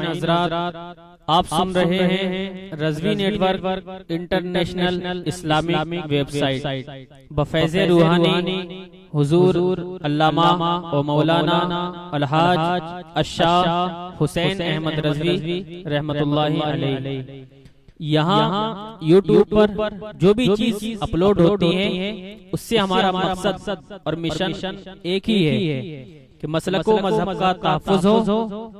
حضرات آپ سن رہے ہیں Razvi network international Islamic website بفیض روحانی حضور علامہ و مولانا الحاج الشاہ حسین احمد رضوی رحمت اللہ علیہ۔ یہاں یوٹیوب پر جو بھی چیز اپلوڈ ہوتی ہے اس سے ہمارا مقصد اور مشن ایک ہی ہے کہ مسلک و مذہب کا تحفظ ہو،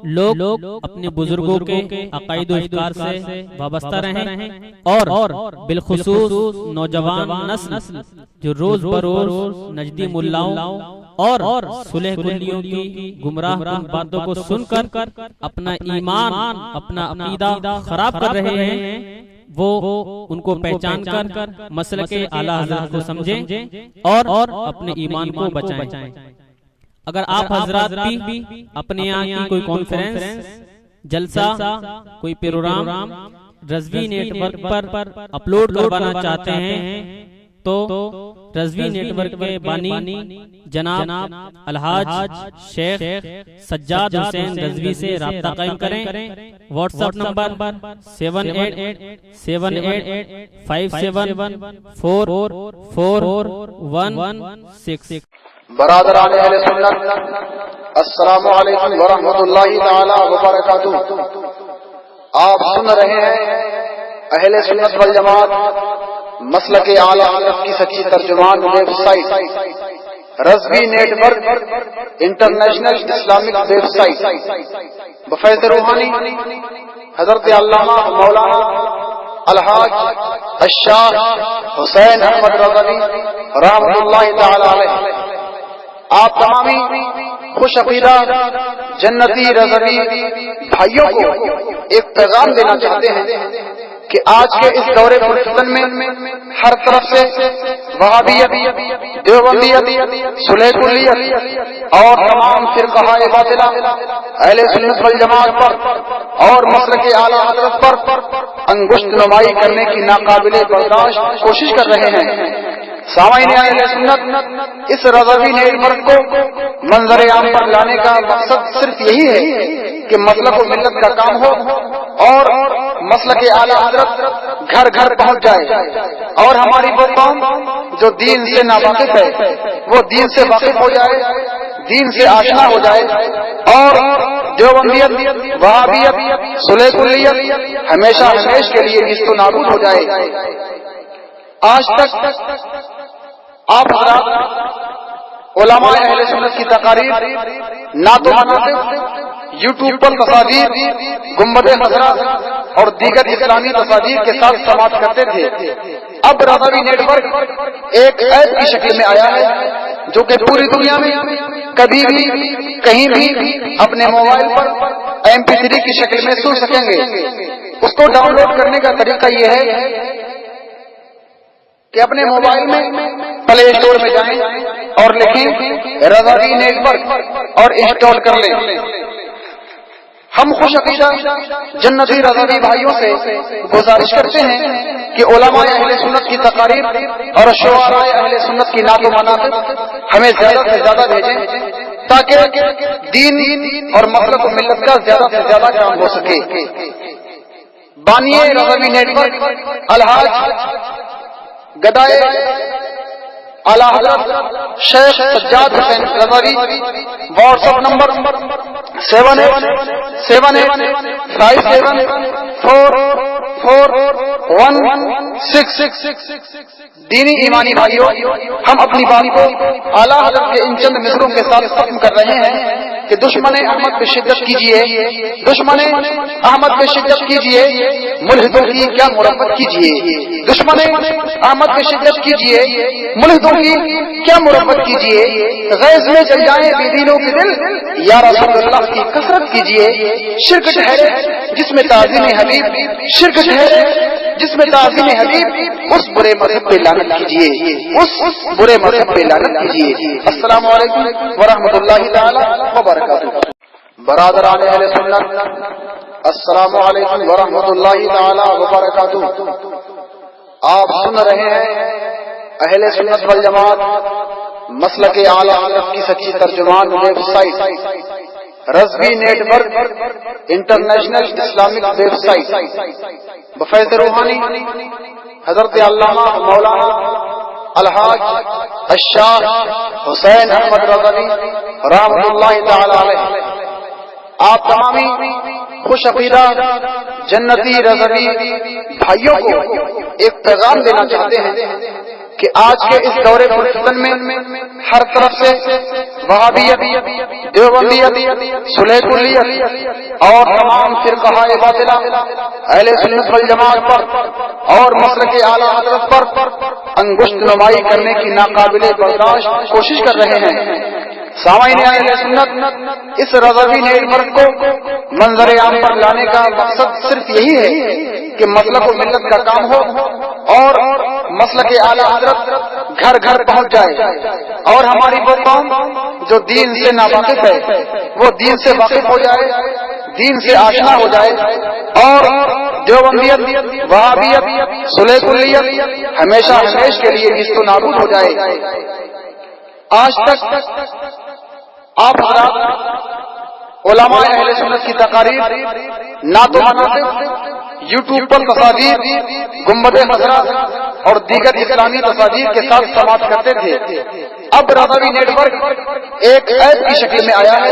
لوگ اپنے بزرگوں کے عقائد و افکار سے وابستہ رہیں اور بالخصوص نوجوان نسل جو روز بروز نجدی ملاؤں اور صلح کلیوں کی گمراہ کن باتوں کو سن کر اپنا ایمان اپنا عقیدہ خراب کر رہے ہیں، وہ ان کو پہچان کر مسلک اعلیٰ حضرت کو سمجھیں اور اپنے ایمان کو بچائیں۔ اگر آپ حضرات بھی اپنے یہاں کی کوئی کانفرنس، جلسہ، کوئی پروگرام رضوی نیٹ ورک پر اپلوڈ کروانا چاہتے ہیں تو رضوی نیٹ ورک کے بانی جناب الحاج شیخ سجاد حسین رضوی سے رابطہ قائم کریں۔ What's app number 7878574416۔ برادران اہل سنت السلام علیکم ورحمۃ اللہ تعالی وبرکاتہ۔ آپ سن رہے ہیں اہل سنت والجماعت مسلک اعلیٰ حضرت کی سچی ترجمان website Razvi network international Islamic website بفیض روحانی حضرت علامہ مولانا الحاج الشاہ حسین احمد رضوی رحمۃ اللہ تعالی علیہ آپ تمامی خوش عقیدہ جنتی رضوی بھائیوں کو ایک پیغام دینا چاہتے ہیں کہ آج کے اس دور پرفتن میں ہر طرف سے وہابیت، دیوبندیت، صلح کلیت اور تمام فرقہ باطلہ اہل سنت والجماعت پر اور مسلک اعلیٰ حضرت پر انگشت نمائی کرنے کی ناقابل برداشت کوشش کر رہے ہیں۔ سامعین اہل سنت، اس رضوی نیٹ ورک کو منظر عام پر لانے کا مقصد صرف یہی ہے کہ مسلک و ملت کا کام ہو اور مسلک اعلیٰ حضرت گھر گھر پہنچ جائے اور ہماری وہ قوم جو دین سے ناواقف ہے وہ دین سے واقف ہو جائے، دین سے آشنا ہو جائے اور دیوبندیت، وہابیت، صلح کلیت ہمیشہ ہمیش کے لیے نیست و نابود ہو جائے۔ آج تک آپ حضرات علماء اہل سنت کی تقاریر، نعت و مناقب، یوٹیوب پر تصاویر، گنبد خضرا اور دیگر اسلامی تصاویر کے ساتھ سماعت کرتے تھے۔ اب رضوی نیٹ ورک ایک ایپ کی شکل میں آیا ہے جو کہ پوری دنیا میں کبھی بھی کہیں بھی اپنے موبائل پر MP3 کی شکل میں سن سکیں گے۔ اس کو ڈاؤن لوڈ کرنے کا طریقہ یہ ہے کہ اپنے موبائل میں پلے اسٹور میں جائیں اور لکھیں رضوی نیٹ ورک اور انسٹال کر لیں۔ ہم خوش عقیدہ جنتی رضوی بھائیوں سے گزارش کرتے ہیں کہ علماء اہل سنت کی تقاریر اور شعراء اہل سنت کی نعت و مناقب ہمیں زیادہ سے زیادہ بھیجیں تاکہ دین اور مسلک و ملت کا زیادہ سے زیادہ کام ہو سکے۔ بانی رضوی نیٹ ورک الحاج گدائے اعلیٰ حضرت شیخ سجاد حسین رضوی، واٹس ایپ نمبر 78574416۔ دینی ایمانی بھائیوں، ہم اپنی بات کو اعلیٰ حضرت کے ان چند مصروں کے ساتھ ختم کر رہے ہیں کہ دشمن احمد پہ شدت کیجیے، دشمن احمد پہ شدت کیجیے، ملحدوں کی کیا مربت کیجیے، دشمن احمد پہ شدت کیجیے، ملحدوں کی کیا مربت کیجیے، غیظ میں جل جائیں بے دینوں کے دل، یا رسول اللہ کی کثرت کیجیے۔ شرک ٹھہرے جس میں تعظیم حبیب، شرک ٹھہرے جس میں تعظیم حبیب، اس برے مذہب پہ لعنت کیجیے، اس برے مذہب پہ لعنت کیجیے۔ السلام علیکم ورحمۃ اللہ تعالی وبرکاتہ۔ برادران اہل سنت السلام علیکم ورحمۃ اللہ تعالی وبرکاتہ۔ آپ سن رہے ہیں اہل سنت والجماعت مسلک اعلیٰ حضرت کی سچی ترجمان website Razvi network international Islamic website بفیض روحانی حضرت علامہ مولانا الحاج الشاہ حسین احمد رضوی رحمۃ اللہ تعالی علیہ آپ تمامی خوش عقیدہ جنتی رضوی بھائیوں کو ایک پیغام دینا چاہتے ہیں کہ آج کے اس دور پرفتن میں ہر طرف سے وہابیت، دیوبندیت، صلح کلیت اور تمام فرقہ باطلہ اہل سنت والجماعت پر اور مسلک اعلی حضرت پر انگشت نمائی کرنے کی ناقابل برداشت کوشش کر رہے ہیں۔ سامعین اہل سنت، اس رضوی نیٹ ورک کو منظر عام پر لانے کا مقصد صرف یہی ہے کہ مسلک و ملت کا کام ہو اور مسلک اعلی حضرت گھر گھر پہنچ جائے اور ہماری وہ قوم جو دین سے ناواقف ہے وہ دین سے واقف ہو جائے، دین سے آشنا ہو جائے اور دیوبندیت، وہابیت، صلح کلیت ہمیشہ ہمیش کے لیے نیست و نابود ہو جائے۔ آج تک آپ حضرات علماء اہل سنت کی تقاریر، نعت و مناقب، یوٹیوب پر تصاویر، گنبد خضرا اور دیگر اسلامی تصاویر کے ساتھ سماعت کرتے تھے۔ اب رضوی نیٹ ورک ایک ایپ کی شکل میں آیا ہے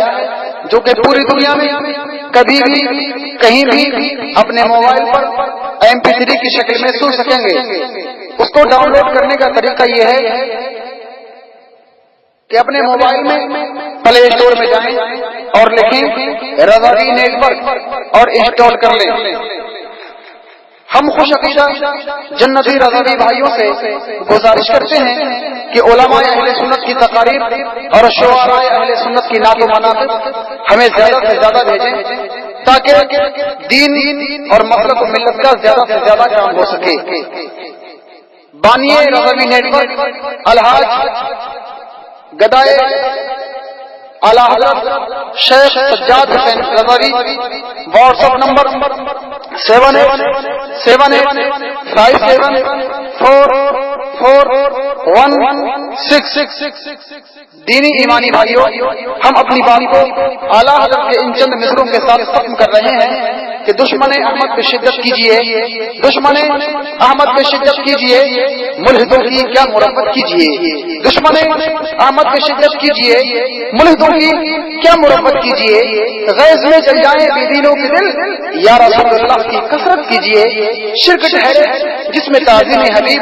جو کہ پوری دنیا میں کبھی بھی کہیں بھی اپنے موبائل پر MP3 کی شکل میں سن سکیں گے۔ اس کو ڈاؤن لوڈ کرنے کا طریقہ یہ ہے کہ اپنے موبائل میں پلے اسٹور میں جائیں اور لکھیں رضوی نیٹ ورک اور انسٹال کر لیں۔ ہم خوش عقیدہ جنتی رضوی بھائیوں سے گزارش کرتے ہیں کہ علماء اہل سنت کی تقاریر اور شعراء اہل سنت کی نعت و مناقب ہمیں زیادہ سے زیادہ بھیجیں تاکہ دین اور مسلک و ملت کا زیادہ سے زیادہ کام ہو سکے۔ بانی رضوی نیٹ ورک الحاج گدائے اعلی حضرت شیخ سجاد حسین رضوی، واٹس ایپ نمبر 7857844166۔ دینی ایمانی بھائیوں، ہم اپنی بات کو اعلی حضرت کے ان چند مصروں کے ساتھ ختم کر رہے ہیں کہ دشمن احمد پہ شدت کیجیے، دشمن احمد پہ شدت کیجیے، ملحدوں کی کیا مربت کیجیے، دشمن احمد پہ شدت کیجیے، ملحدوں کی کیا مربت کیجیے، غیظ میں جل جائیں بے دینوں کے دل، یا رسول اللہ کی کثرت کیجیے۔ شرک ٹھہرے جس میں تعظیم حبیب،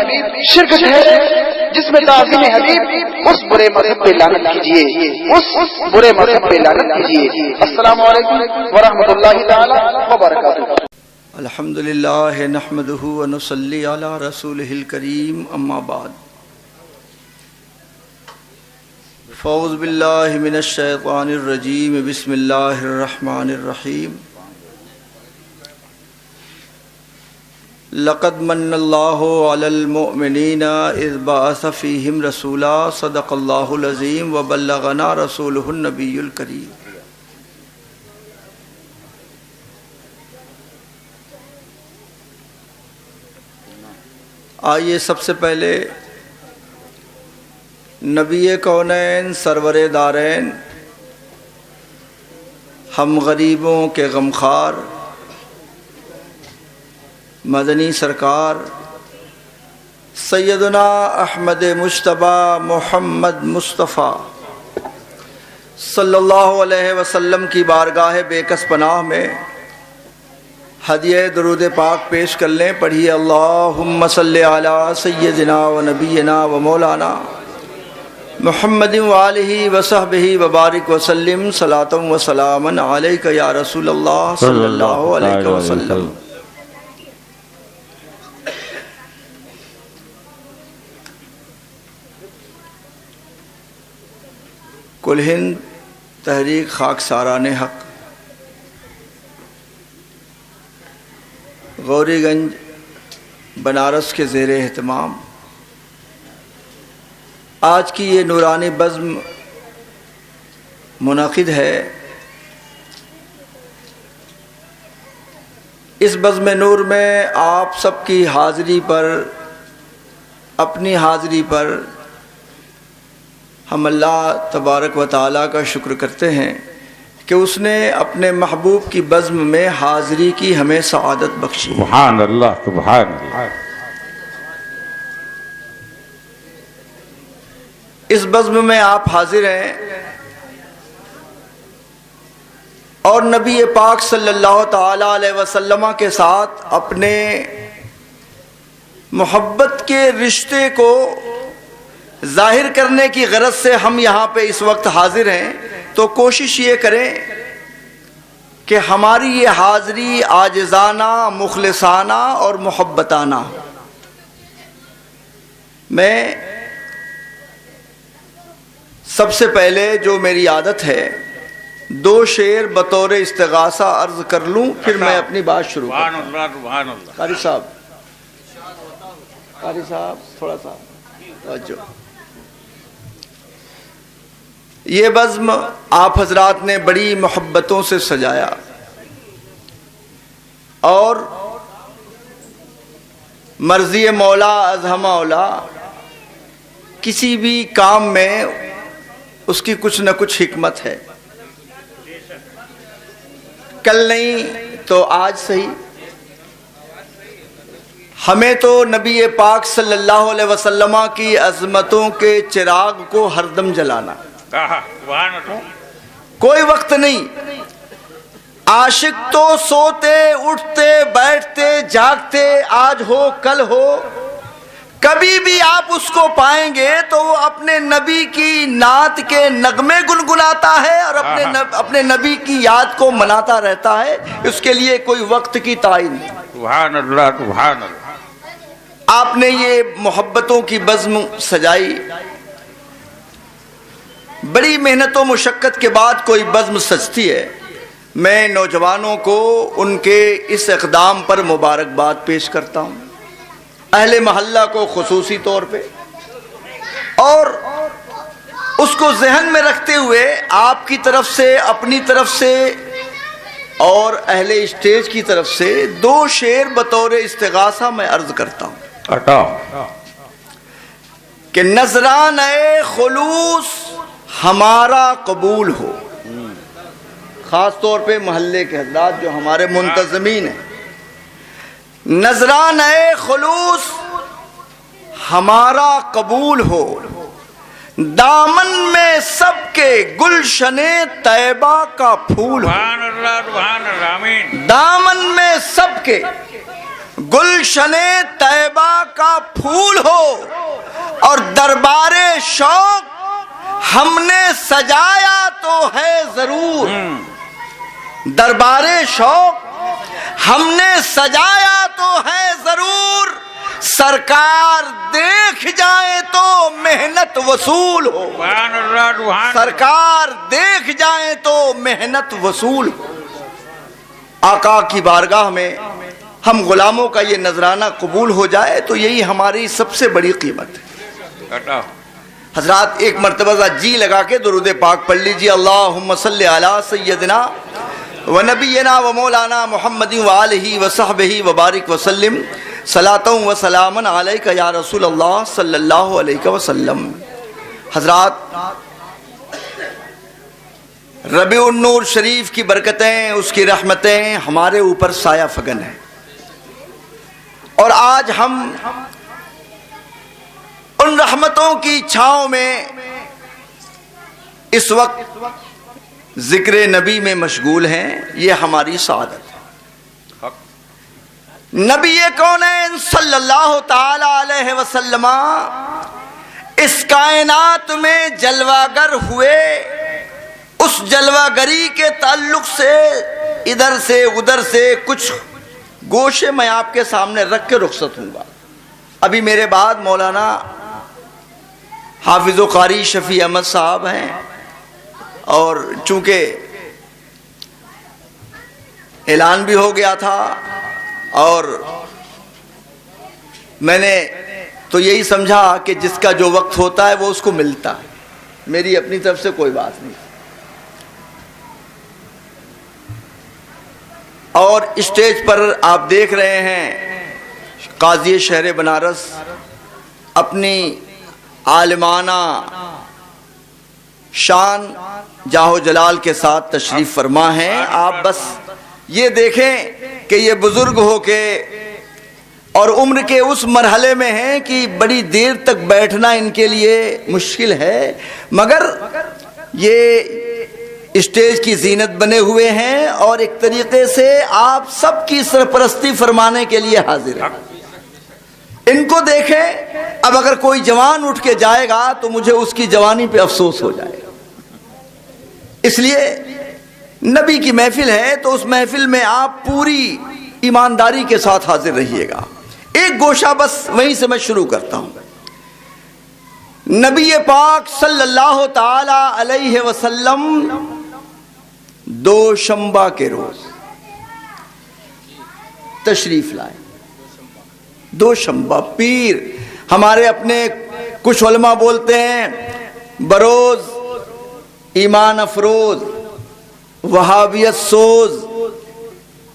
شرک ٹھہرے جس میں تعظیم حبیب، اس برے مذہب پہ لعنت کیجیے، اس برے مذہب پہ لعنت کیجیے۔ السلام علیکم ورحمۃ اللہ تعالی وبرکاتہ۔ الحمدللہ نحمدہ ونصلی علی رسولہ الکریم، اما بعد فاعوذ باللہ من الشیطان الرجیم، بسم اللہ الرحمن الرحیم۔ لقد من اللہ علی المؤمنین اذ بعث فیہم رسولا، صدق اللہ العظیم وبلغنا رسولہ النبی الکریم۔ آئیے سب سے پہلے نبی کونین سرور دارین، ہم غریبوں کے غمخوار مدنی سرکار سیدنا احمد مجتبی محمد مصطفیٰ صلی اللہ علیہ وسلم کی بارگاہ بے کس پناہ میں ہدیہ درود پاک پیش کر لیں۔ پڑھیے اللہم صلی علی سیدنا و نبینا و مولانا محمد وآلہ وصحبہ وبارک وسلم، صلاۃ و سلام علیک یا رسول اللہ صلی اللہ علیہ وسلم۔ کل ہند تحریک خاکساران حق غوری گنج بنارس کے زیر اہتمام آج کی یہ نورانی بزم منعقد ہے۔ اس بزم نور میں آپ سب کی حاضری پر، اپنی حاضری پر ہم اللہ تبارک و تعالیٰ کا شکر کرتے ہیں کہ اس نے اپنے محبوب کی بزم میں حاضری کی ہمیں سعادت بخشی. سبحان اللہ سبحان اللہ. اس بزم میں آپ حاضر ہیں اور نبی پاک صلی اللہ تعالی علیہ وسلم کے ساتھ اپنے محبت کے رشتے کو ظاہر کرنے کی غرض سے ہم یہاں پہ اس وقت حاضر ہیں. تو کوشش یہ کریں کہ ہماری یہ حاضری عاجزانہ، مخلصانہ اور محبتانہ. میں سب سے پہلے جو میری عادت ہے 2 شعر بطور استغاثہ عرض کر لوں، پھر میں اپنی بات شروع کروں. سبحان اللہ. قاری صاحب تھوڑا سا توجہ. یہ بزم آپ حضرات نے بڑی محبتوں سے سجایا اور مرضی مولا ازہم اولا، کسی بھی کام میں اس کی کچھ نہ کچھ حکمت ہے. کل نہیں تو آج صحیح، ہمیں تو نبی پاک صلی اللہ علیہ وسلم کی عظمتوں کے چراغ کو ہر دم جلانا. کوئی وقت نہیں. عاشق تو سوتے اٹھتے بیٹھتے جاگتے، آج ہو کل ہو، کبھی بھی آپ اس کو پائیں گے تو وہ اپنے نبی کی نعت کے نغمے گنگناتا ہے اور اپنے نبی کی یاد کو مناتا رہتا ہے. اس کے لیے کوئی وقت کی تعین نہیں. سبحان اللہ سبحان اللہ. آپ نے یہ محبتوں کی بزم سجائی. بڑی محنت و مشقت کے بعد کوئی بزم سجتی ہے. میں نوجوانوں کو ان کے اس اقدام پر مبارکباد پیش کرتا ہوں، اہل محلہ کو خصوصی طور پہ، اور اس کو ذہن میں رکھتے ہوئے آپ کی طرف سے، اپنی طرف سے اور اہل اسٹیج کی طرف سے 2 شعر بطور استغاثہ میں عرض کرتا ہوں کہ نذرانہ خلوص ہمارا قبول ہو. خاص طور پہ محلے کے حضرات جو ہمارے منتظمین ہیں، نذرانہ خلوص ہمارا قبول ہو، دامن میں سب کے گلشن طیبہ کا پھول ہو. سبحان اللہ سبحان اللہ. آمین. دامن میں سب کے گلشن طیبہ کا پھول ہو اور دربار شوق ہم نے سجایا تو ہے ضرور. دربار شوق ہم نے سجایا تو ہے ضرور، سرکار دیکھ جائے تو محنت وصول ہو. سبحان اللہ سبحان. سرکار دیکھ جائے تو محنت وصول ہو. آقا کی بارگاہ میں ہم غلاموں کا یہ نذرانہ قبول ہو جائے تو یہی ہماری سب سے بڑی قیمت ہے. حضرات ایک مرتبہ جی لگا کے درود پاک پڑھ لیجیے. اللہم صلی علی سیدنا و نبینا و مولانا محمد و آلہ و صحبہ و بارک وسلم صلاۃ و سلام علیک یا رسول اللہ صلی اللہ علیہ وسلم. حضرات، ربیع النور شریف کی برکتیں، اس کی رحمتیں ہمارے اوپر سایہ فگن ہیں، اور آج ہم ان رحمتوں کی چھاؤں میں اس وقت ذکر نبی میں مشغول ہیں. یہ ہماری سعادت ہے. نبی کونین صلی اللہ تعالی علیہ وسلم اس کائنات میں جلوہ گر ہوئے. اس جلوہ گری کے تعلق سے ادھر سے ادھر سے کچھ گوشے میں آپ کے سامنے رکھ کے رخصت ہوں گا. ابھی میرے بعد مولانا حافظ و قاری شفیع احمد صاحب ہیں، اور چونکہ اعلان بھی ہو گیا تھا اور میں نے تو یہی سمجھا کہ جس کا جو وقت ہوتا ہے وہ اس کو ملتا ہے. میری اپنی طرف سے کوئی بات نہیں. اور اسٹیج پر آپ دیکھ رہے ہیں قاضی شہر بنارس اپنی عالمانہ شان جاہ و جلال کے ساتھ تشریف فرما ہیں. آپ بس یہ دیکھیں کہ یہ بزرگ ہو کے اور عمر کے اس مرحلے میں ہیں کہ بڑی دیر تک بیٹھنا ان کے لیے مشکل ہے، مگر یہ اسٹیج کی زینت بنے ہوئے ہیں اور ایک طریقے سے آپ سب کی سرپرستی فرمانے کے لیے حاضر ہیں. ان کو دیکھیں، اب اگر کوئی جوان اٹھ کے جائے گا تو مجھے اس کی جوانی پہ افسوس ہو جائے گا. اس لیے نبی کی محفل ہے تو اس محفل میں آپ پوری ایمانداری کے ساتھ حاضر رہیے گا. ایک گوشہ بس وہیں سے میں شروع کرتا ہوں. نبی پاک صلی اللہ تعالی علیہ وسلم دوشنبہ کے روز تشریف لائے. دوشنبہ پیر، ہمارے اپنے کچھ علماء بولتے ہیں بروز، ایمان افروز، وہابیت سوز،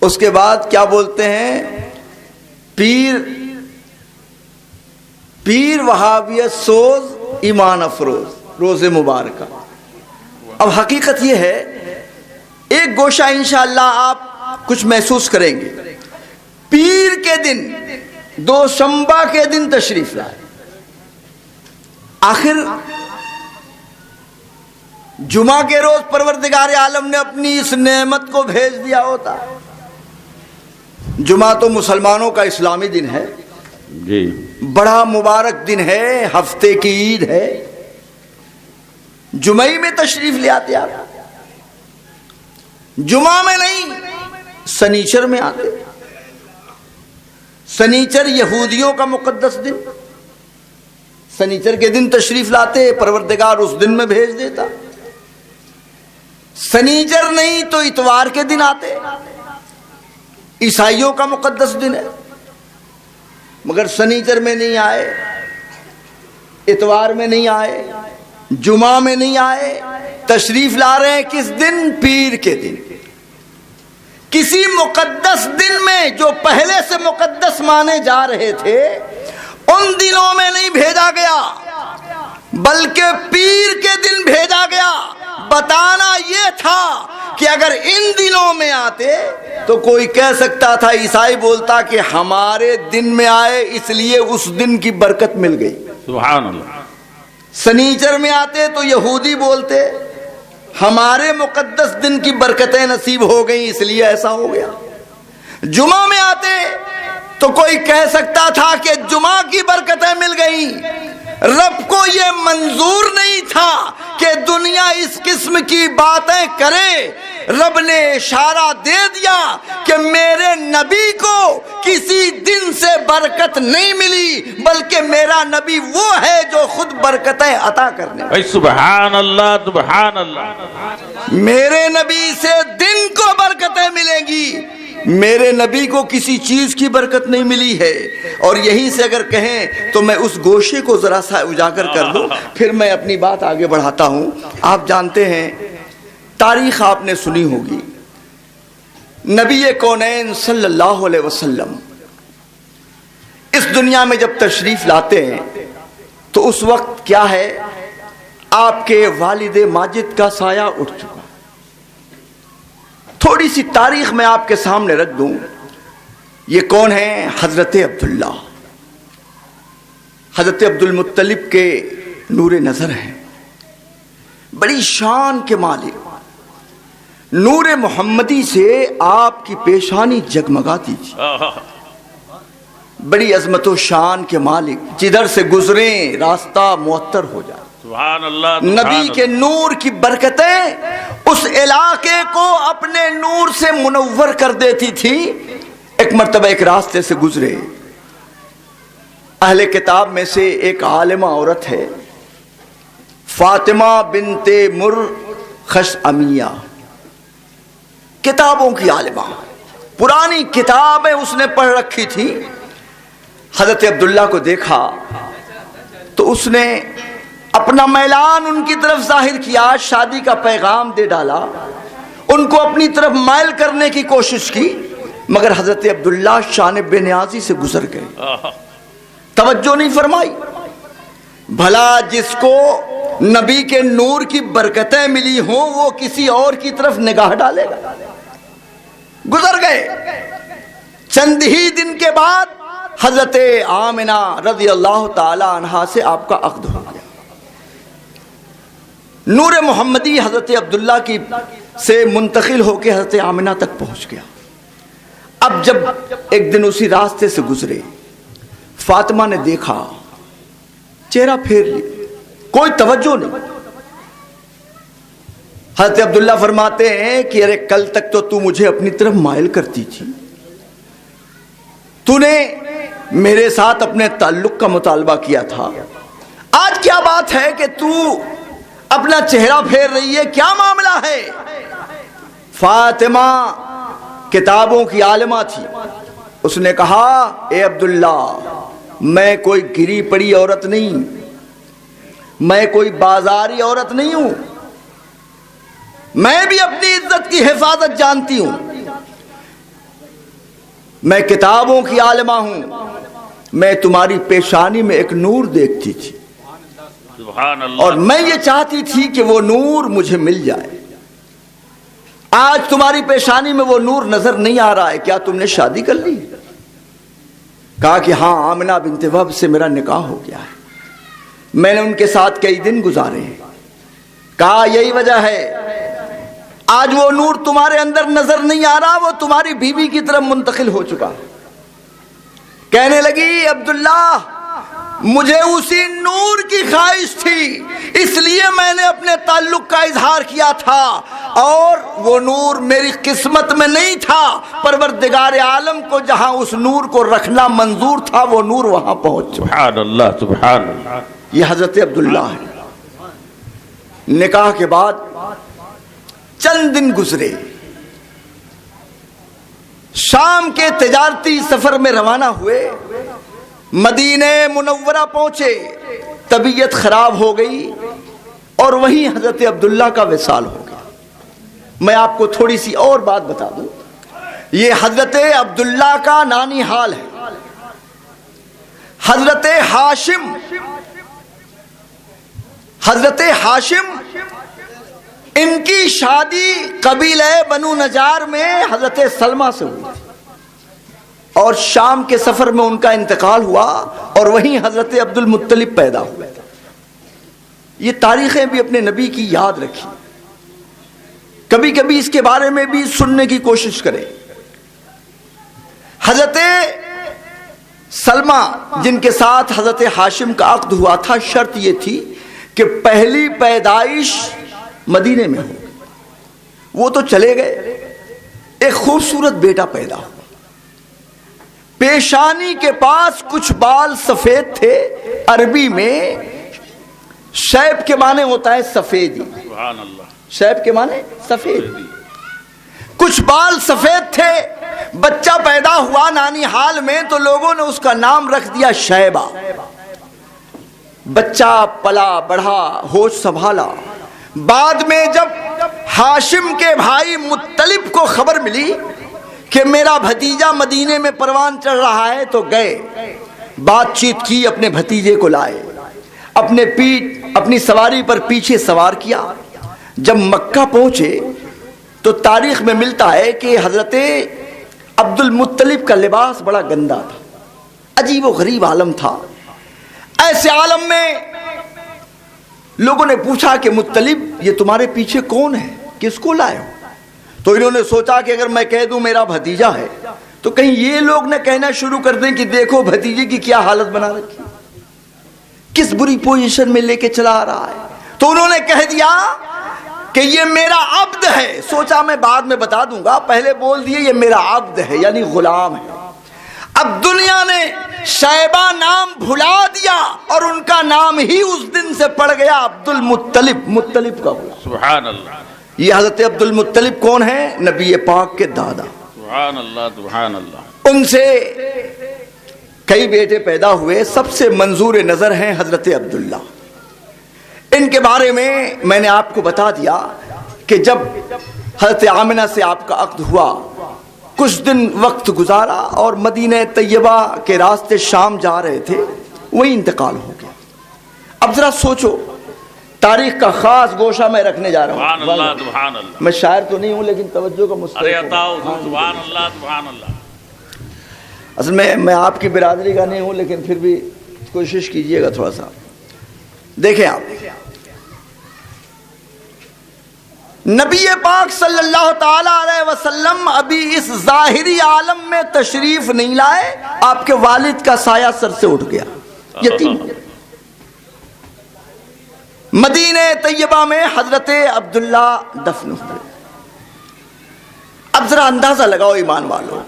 اس کے بعد کیا بولتے ہیں پیر وہابیت سوز ایمان افروز، روز مبارکہ. اب حقیقت یہ ہے، ایک گوشہ انشاءاللہ آپ کچھ محسوس کریں گے. پیر کے دن، دوشنبہ کے دن تشریف لائے. آخر جمعہ کے روز پروردگار عالم نے اپنی اس نعمت کو بھیج دیا ہوتا. جمعہ تو مسلمانوں کا اسلامی دن ہے، جی بڑا مبارک دن ہے، ہفتے کی عید ہے. جمعہ میں تشریف لے آتے آپ. جمعہ میں نہیں، سنیچر میں آتے. سنیچر یہودیوں کا مقدس دن، سنیچر کے دن تشریف لاتے، پروردگار اس دن میں بھیج دیتا. سنیچر نہیں تو اتوار کے دن آتے، عیسائیوں کا مقدس دن ہے، مگر سنیچر میں نہیں آئے، اتوار میں نہیں آئے، جمعہ میں نہیں آئے. تشریف لا رہے ہیں کس دن؟ پیر کے دن. کسی مقدس دن میں جو پہلے سے مقدس مانے جا رہے تھے ان دنوں میں نہیں بھیجا گیا، بلکہ پیر کے دن بھیجا گیا. بتانا یہ تھا کہ اگر ان دنوں میں آتے تو کوئی کہہ سکتا تھا، عیسائی بولتا کہ ہمارے دن میں آئے اس لیے اس دن کی برکت مل گئی. سبحان اللہ. سنیچر میں آتے تو یہودی بولتے ہمارے مقدس دن کی برکتیں نصیب ہو گئیں اس لیے ایسا ہو گیا. جمعہ میں آتے تو کوئی کہہ سکتا تھا کہ جمعہ کی برکتیں مل گئیں. رب کو یہ منظور نہیں تھا کہ دنیا اس قسم کی باتیں کرے. رب نے اشارہ دے دیا کہ میرے نبی کو کسی دن سے برکت نہیں ملی، بلکہ میرا نبی وہ ہے جو خود برکتیں عطا کرنے والا. سبحان اللہ سبحان اللہ. میرے نبی سے دن کو برکتیں ملیں گی، میرے نبی کو کسی چیز کی برکت نہیں ملی ہے. اور یہیں سے اگر کہیں تو میں اس گوشے کو ذرا سا اجاگر کر دوں، پھر میں اپنی بات آگے بڑھاتا ہوں. آپ جانتے ہیں، تاریخ آپ نے سنی ہوگی، نبی کونین صلی اللہ علیہ وسلم اس دنیا میں جب تشریف لاتے ہیں تو اس وقت کیا ہے، آپ کے والد ماجد کا سایہ اٹھ چکا. تھوڑی سی تاریخ میں آپ کے سامنے رکھ دوں. یہ کون ہیں؟ حضرت عبداللہ، حضرت عبد المطلب کے نور نظر ہیں، بڑی شان کے مالک. نور محمدی سے آپ کی پیشانی جگمگاتی تھی. بڑی عظمت و شان کے مالک، جدھر سے گزریں راستہ معطر ہو جائے. سبحان اللہ. نبی کے نور کی برکتیں اس علاقے کو اپنے نور سے منور کر دیتی تھی. ایک مرتبہ ایک راستے سے گزرے، اہل کتاب میں سے ایک عالمہ عورت ہے، فاطمہ بنت مرخشعمیہ، کتابوں کی عالمہ، پرانی کتابیں اس نے پڑھ رکھی تھی. حضرت عبداللہ کو دیکھا تو اس نے اپنا میلان ان کی طرف ظاہر کیا، شادی کا پیغام دے ڈالا، ان کو اپنی طرف مائل کرنے کی کوشش کی، مگر حضرت عبداللہ شان بے نیازی سے گزر گئے، توجہ نہیں فرمائی. بھلا جس کو نبی کے نور کی برکتیں ملی ہوں وہ کسی اور کی طرف نگاہ ڈالے گا؟ گزر گئے۔ چند ہی دن کے بعد حضرت آمنہ رضی اللہ تعالی عنہا سے آپ کا عقد ہو گیا۔ نور محمدی حضرت عبداللہ کی سے منتقل ہو کے حضرت آمنہ تک پہنچ گیا۔ اب جب ایک دن اسی راستے سے گزرے، فاطمہ نے دیکھا، چہرہ پھیر لی، کوئی توجہ نہیں۔ حضرت عبداللہ فرماتے ہیں کہ ارے کل تک تو مجھے اپنی طرف مائل کرتی تھی، تو نے میرے ساتھ اپنے تعلق کا مطالبہ کیا تھا، آج کیا بات ہے کہ تو اپنا چہرہ پھیر رہی ہے؟ کیا معاملہ ہے؟ فاطمہ کتابوں کی عالمہ تھی، اس نے کہا اے عبداللہ میں کوئی گری پڑی عورت نہیں، میں کوئی بازاری عورت نہیں ہوں، میں بھی اپنی عزت کی حفاظت جانتی ہوں، میں کتابوں کی عالمہ ہوں، میں تمہاری پیشانی میں ایک نور دیکھتی تھی سبحان اللہ، اور میں یہ چاہتی تھی کہ وہ نور مجھے مل جائے۔ آج تمہاری پیشانی میں وہ نور نظر نہیں آ رہا ہے، کیا تم نے شادی کر لی؟ کہا کہ ہاں، آمنہ بنت وہب سے میرا نکاح ہو گیا ہے، میں نے ان کے ساتھ کئی دن گزارے ہیں۔ کہا یہی وجہ ہے آج وہ نور تمہارے اندر نظر نہیں آ رہا، وہ تمہاری بیوی کی طرف منتقل ہو چکا۔ کہنے لگی عبداللہ مجھے اسی نور کی خواہش تھی، اس لیے میں نے اپنے تعلق کا اظہار کیا تھا، اور وہ نور میری قسمت میں نہیں تھا، پروردگار عالم کو جہاں اس نور کو رکھنا منظور تھا وہ نور وہاں پہنچ چکا۔ سبحان اللہ سبحان اللہ۔ یہ حضرت عبداللہ ہے۔ نکاح کے بعد چند دن گزرے، شام کے تجارتی سفر میں روانہ ہوئے، مدینہ منورہ پہنچے، طبیعت خراب ہو گئی اور وہیں حضرت عبداللہ کا وصال ہو گیا۔ میں آپ کو تھوڑی سی اور بات بتا دوں، یہ حضرت عبداللہ کا نانی حال ہے۔ حضرت ہاشم ان کی شادی قبیلہ بنو نجار میں حضرت سلمہ سے ہوئی تھی، اور شام کے سفر میں ان کا انتقال ہوا اور وہیں حضرت عبد المطلب پیدا ہوئے۔ یہ تاریخیں بھی اپنے نبی کی یاد رکھی، کبھی کبھی اس کے بارے میں بھی سننے کی کوشش کریں۔ حضرت سلمہ جن کے ساتھ حضرت ہاشم کا عقد ہوا تھا، شرط یہ تھی کہ پہلی پیدائش مدینے میں ہو۔ وہ تو چلے گئے، ایک خوبصورت بیٹا پیدا ہوا، پیشانی کے پاس کچھ بال سفید تھے، عربی میں شیب کے معنی ہوتا ہے سفیدی، سبحان اللہ، شیب کے معنی سفید، کچھ بال سفید تھے۔ بچہ پیدا ہوا نانی حال میں تو لوگوں نے اس کا نام رکھ دیا شیبہ۔ بچہ پلا بڑھا، ہوش سنبھالا، بعد میں جب ہاشم کے بھائی مطلب کو خبر ملی کہ میرا بھتیجا مدینے میں پروان چڑھ رہا ہے تو گئے، بات چیت کی، اپنے بھتیجے کو لائے، اپنی سواری پر پیچھے سوار کیا۔ جب مکہ پہنچے تو تاریخ میں ملتا ہے کہ حضرت عبد المطلب کا لباس بڑا گندا تھا، عجیب و غریب عالم تھا۔ ایسے عالم میں لوگوں نے پوچھا کہ مطلب یہ تمہارے پیچھے کون ہے، کس کو لائے ہو؟ تو انہوں نے سوچا کہ اگر میں کہہ دوں میرا بھتیجا ہے تو کہیں یہ لوگ نہ کہنا شروع کر دیں کہ دیکھو بھتیجے کی کیا حالت بنا رکھی، کس بری پوزیشن میں لے کے چلا آ رہا ہے۔ تو انہوں نے کہہ دیا کہ یہ میرا عبد ہے۔ سوچا میں بعد میں بتا دوں گا، پہلے بول دیے یہ میرا عبد ہے، یعنی غلام ہے۔ اب دنیا نے شیبہ نام بھلا دیا اور ان کا نام ہی اس دن سے پڑ گیا عبد المطلب، مطلب کا غلام۔ سبحان اللہ، یہ حضرت عبد المطلب کون ہے؟ نبی پاک کے دادا۔ سبحان اللہ سبحان اللہ۔ ان سے کئی بیٹے پیدا ہوئے، سب سے منظور نظر ہیں حضرت عبداللہ۔ ان کے بارے میں نے آپ کو بتا دیا کہ جب حضرت آمنہ سے آپ کا عقد ہوا، کچھ دن وقت گزارا اور مدینہ طیبہ کے راستے شام جا رہے تھے، وہی انتقال ہو گیا۔ اب ذرا سوچو تاریخ کا خاص گوشہ میں رکھنے جا رہا سبحان ہوں. اللہ سبحان اللہ. میں شاعر تو نہیں ہوں لیکن توجہ کا ارے مستحق ہوں. عطا حضور سبحان اللہ سبحان اللہ. اصل میں آپ کی برادری کا نہیں ہوں لیکن پھر بھی کوشش کیجئے گا تھوڑا سا. دیکھیں آپ، نبی پاک صلی اللہ تعالی علیہ وسلم ابھی اس ظاہری عالم میں تشریف نہیں لائے، آپ کے والد کا سایہ سر سے اٹھ گیا، یتیم. مدینہ طیبہ میں حضرت عبداللہ دفن ہوئے. اب ذرا اندازہ لگاؤ ایمان والو،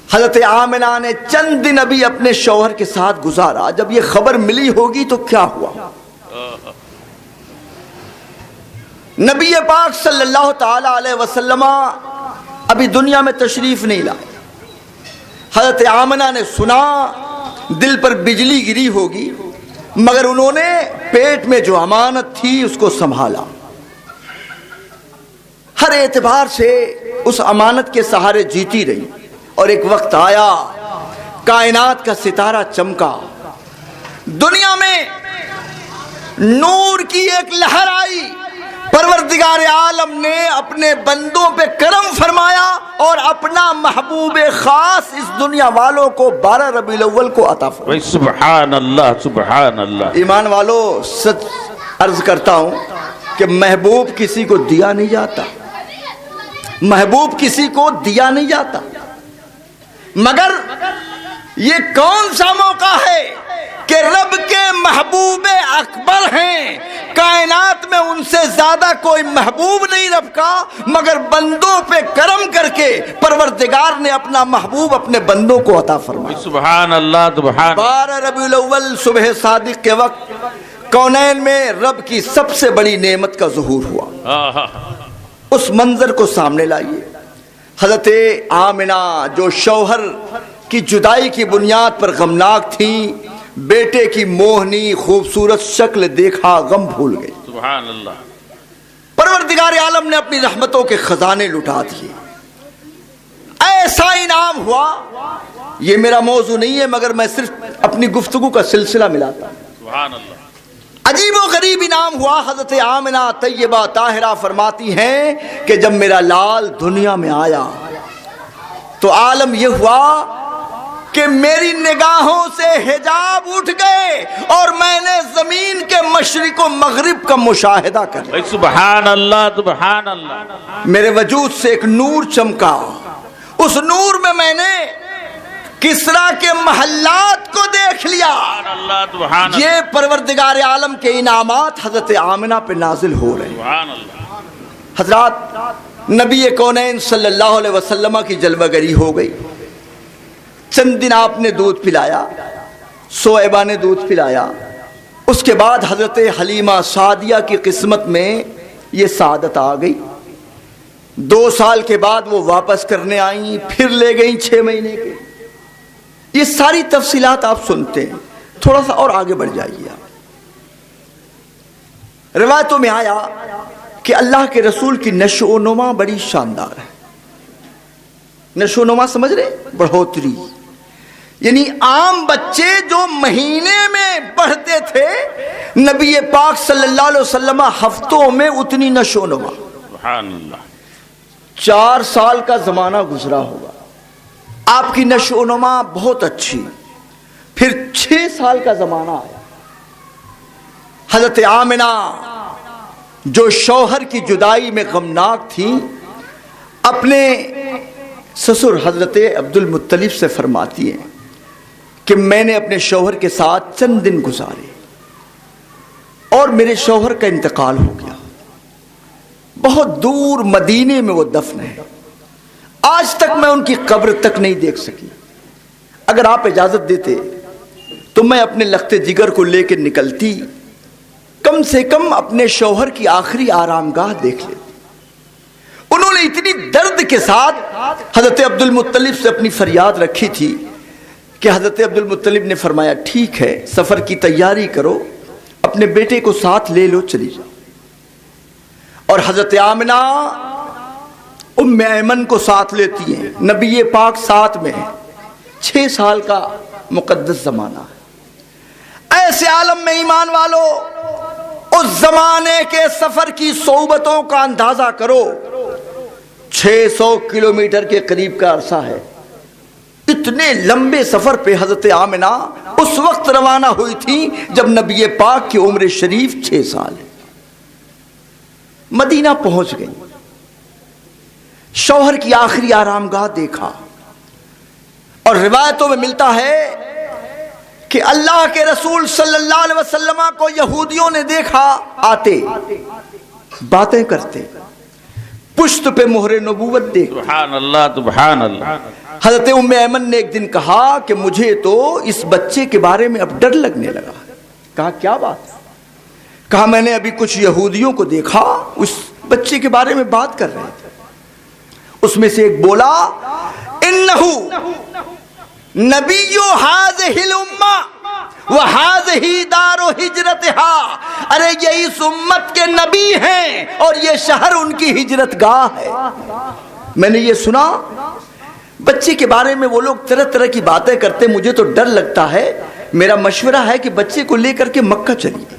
حضرت آمنہ نے چند دن ابھی اپنے شوہر کے ساتھ گزارا، جب یہ خبر ملی ہوگی تو کیا ہوا. نبی پاک صلی اللہ تعالی علیہ وسلم ابھی دنیا میں تشریف نہیں لائے. حضرت آمنہ نے سنا دل پر بجلی گری ہوگی، مگر انہوں نے پیٹ میں جو امانت تھی اس کو سنبھالا. ہر اعتبار سے اس امانت کے سہارے جیتی رہی، اور ایک وقت آیا کائنات کا ستارہ چمکا، دنیا میں نور کی ایک لہر آئی. پروردگار عالم نے اپنے بندوں پہ کرم فرمایا اور اپنا محبوب خاص اس دنیا والوں کو 12 ربیع الاول کو عطا فرمایا. سبحان اللہ سبحان اللہ. ایمان والو، سچ عرض کرتا ہوں کہ محبوب کسی کو دیا نہیں جاتا، محبوب کسی کو دیا نہیں جاتا، مگر یہ کون سا موقع ہے کہ رب کے محبوب اکبر ہیں، کائنات میں ان سے زیادہ کوئی محبوب نہیں رب کا، مگر بندوں پہ کرم کر کے پروردگار نے اپنا محبوب اپنے بندوں کو عطا فرمایا. سبحان اللہ سبحان. 12 ربیع الاول صبح صادق کے وقت کونین میں رب کی سب سے بڑی نعمت کا ظہور ہوا. اس منظر کو سامنے لائیے. حضرت آمنہ جو شوہر کی جدائی کی بنیاد پر غمناک تھیں، بیٹے کی موہنی خوبصورت شکل دیکھا غم بھول گئی. سبحان اللہ. پروردگار عالم نے اپنی رحمتوں کے خزانے لٹا دیے. ایسا انعام ہوا، یہ میرا موضوع نہیں ہے مگر میں صرف اپنی گفتگو کا سلسلہ ملاتا ہوں. سبحان اللہ. عجیب و غریب انعام ہوا. حضرت آمنہ طیبہ طاہرہ فرماتی ہیں کہ جب میرا لال دنیا میں آیا تو عالم یہ ہوا کہ میری نگاہوں سے حجاب اٹھ گئے اور میں نے زمین کے مشرق و مغرب کا مشاہدہ کر لیا. سبحان اللہ سبحان اللہ. میرے وجود سے ایک نور چمکا، اس نور میں نے کسرا کے محلات کو دیکھ لیا. اللہ سبحان اللہ. یہ پروردگار عالم کے انعامات حضرت آمنہ پہ نازل ہو رہے ہیں. سبحان اللہ. حضرات، نبی کونین صلی اللہ علیہ وسلم کی جلوہ گری ہو گئی. چند دن آپ نے دودھ پلایا، صہیبہ نے دودھ پلایا. اس کے بعد حضرت حلیمہ سعدیہ کی قسمت میں یہ سعادت آ گئی. 2 سال کے بعد وہ واپس کرنے آئیں، پھر لے گئیں 6 مہینے کے. یہ ساری تفصیلات آپ سنتے ہیں. تھوڑا سا اور آگے بڑھ جائیے. روایتوں میں آیا کہ اللہ کے رسول کی نشو و نما بڑی شاندار ہے. نشو و نما سمجھ رہے؟ بڑھوتری. یعنی عام بچے جو مہینے میں بڑھتے تھے، نبی پاک صلی اللہ علیہ وسلم ہفتوں میں اتنی نشو و نما. سبحان اللہ. 4 سال کا زمانہ گزرا ہوگا، آپ کی نشو و نما بہت اچھی. پھر 6 سال کا زمانہ آیا. حضرت آمنہ جو شوہر کی جدائی میں غمناک تھی، اپنے سسر حضرت عبد المطلب سے فرماتی ہیں کہ میں نے اپنے شوہر کے ساتھ چند دن گزارے اور میرے شوہر کا انتقال ہو گیا. بہت دور مدینے میں وہ دفن ہے. آج تک میں ان کی قبر تک نہیں دیکھ سکی. اگر آپ اجازت دیتے تو میں اپنے لخت جگر کو لے کے نکلتی، کم سے کم اپنے شوہر کی آخری آرام گاہ دیکھ لیتی. انہوں نے اتنی درد کے ساتھ حضرت عبد المطلب سے اپنی فریاد رکھی تھی کہ حضرت عبد المطلب نے فرمایا ٹھیک ہے، سفر کی تیاری کرو، اپنے بیٹے کو ساتھ لے لو، چلی جاؤ. اور حضرت آمنہ ام ایمن کو ساتھ لیتی ہیں. نبی پاک ساتھ میں ہیں. 6 سال کا مقدس زمانہ ہے. ایسے عالم میں ایمان والو اس زمانے کے سفر کی صعوبتوں کا اندازہ کرو. 600 کلومیٹر کے قریب کا عرصہ ہے. اتنے لمبے سفر پہ حضرت آمنہ اس وقت روانہ ہوئی تھی جب نبی پاک کی عمر شریف 6 سال. مدینہ پہنچ گئی, شوہر کی آخری آرام گاہ دیکھا, اور روایتوں میں ملتا ہے کہ اللہ کے رسول صلی اللہ علیہ وسلم کو یہودیوں نے دیکھا آتے, باتیں کرتے, پشت پہ مہر نبوت دیکھ. سبحان اللہ سبحان اللہ. حضرت ام ایمن نے ایک دن کہا کہ مجھے تو اس بچے کے بارے میں اب ڈر لگنے لگا. کہا کیا بات؟ کہا میں نے ابھی کچھ یہودیوں کو دیکھا, اس بچے کے بارے میں بات کر رہے تھے. اس میں سے ایک بولا انہو نبی ہذہ الامہ وہذہ دار ہجرتہا, ارے یہ اس امت کے نبی ہیں اور یہ شہر ان کی ہجرت گاہ ہے. میں نے یہ سنا, بچے کے بارے میں وہ لوگ طرح طرح کی باتیں کرتے, مجھے تو ڈر لگتا ہے. میرا مشورہ ہے کہ بچے کو لے کر کے مکہ چلیے.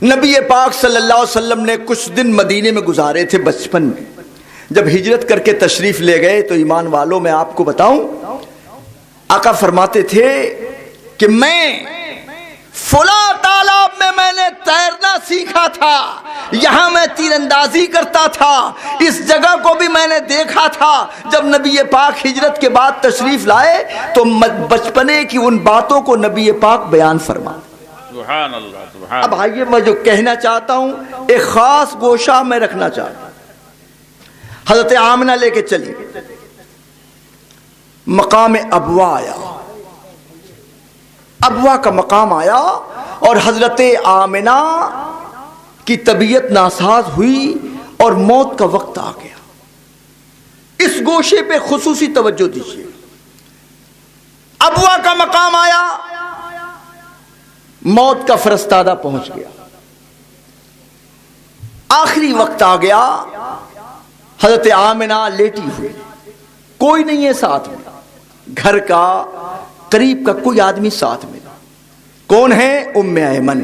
نبی پاک صلی اللہ علیہ وسلم نے کچھ دن مدینے میں گزارے تھے بچپن میں. جب ہجرت کر کے تشریف لے گئے تو ایمان والوں میں آپ کو بتاؤں, آقا فرماتے تھے کہ میں فلاں تالاب میں نے تیرنا سیکھا تھا, یہاں میں تیر اندازی کرتا تھا, اس جگہ کو بھی میں نے دیکھا تھا. جب نبی پاک ہجرت کے بعد تشریف لائے تو بچپنے کی ان باتوں کو نبی پاک بیان فرما. سبحان اللہ سبحان. اب آئیے میں جو کہنا چاہتا ہوں ایک خاص گوشہ میں رکھنا چاہتا ہوں. حضرت آمنہ لے کے چلی, مقام ابوا آیا, ابوا کا مقام آیا اور حضرت آمنہ کی طبیعت ناساز ہوئی اور موت کا وقت آ گیا. اس گوشے پہ خصوصی توجہ دیجیے. ابوا کا مقام آیا, موت کا فرستادہ پہنچ گیا, آخری وقت آ گیا. حضرت آمنہ لیٹی ہوئی, کوئی نہیں ہے ساتھ میں, گھر کا قریب کا کوئی آدمی ساتھ میں. کون ہے؟ ام ایمن.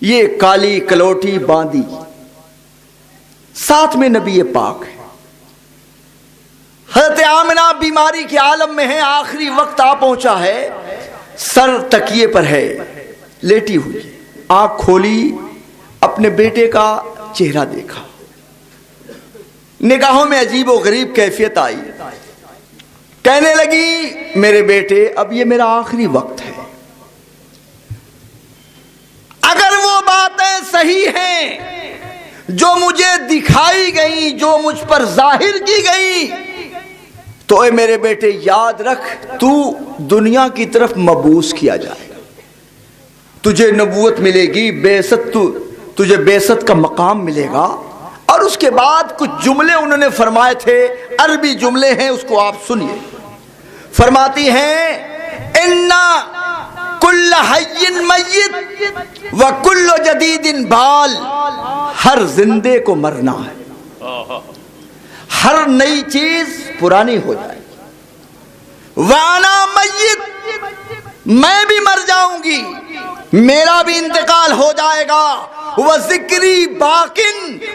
یہ کالی کلوٹی باندھی, ساتھ میں نبی پاک ہے. حضرت آمنہ بیماری کے عالم میں ہے, آخری وقت آ پہنچا ہے, سر تکیے پر ہے, لیٹی ہوئی, آنکھ کھولی, اپنے بیٹے کا چہرہ دیکھا, نگاہوں میں عجیب و غریب کیفیت آئی. کہنے لگی میرے بیٹے اب یہ میرا آخری وقت ہے, اگر وہ باتیں صحیح ہیں جو مجھے دکھائی گئی, جو مجھ پر ظاہر کی گئی, تو اے میرے بیٹے یاد رکھ تو دنیا کی طرف مبعوث کیا جائے گا, تجھے نبوت ملے گی, بعثت, تجھے بعثت کا مقام ملے گا. اور اس کے بعد کچھ جملے انہوں نے فرمائے تھے, عربی جملے ہیں, اس کو آپ سنیے. فرماتی ہیں اِنَّا کُلَّ حَيٍّ مَيِّتٍ وَكُلُّ جَدِيدٍ بَال, ہر زندے کو مرنا ہے, ہر نئی چیز پرانی ہو جائے گی. وَأَنَا مَيِّتٍ, میں بھی مر جاؤں گی, میرا بھی انتقال ہو جائے گا. وَذِكْرِي بَاقٍ,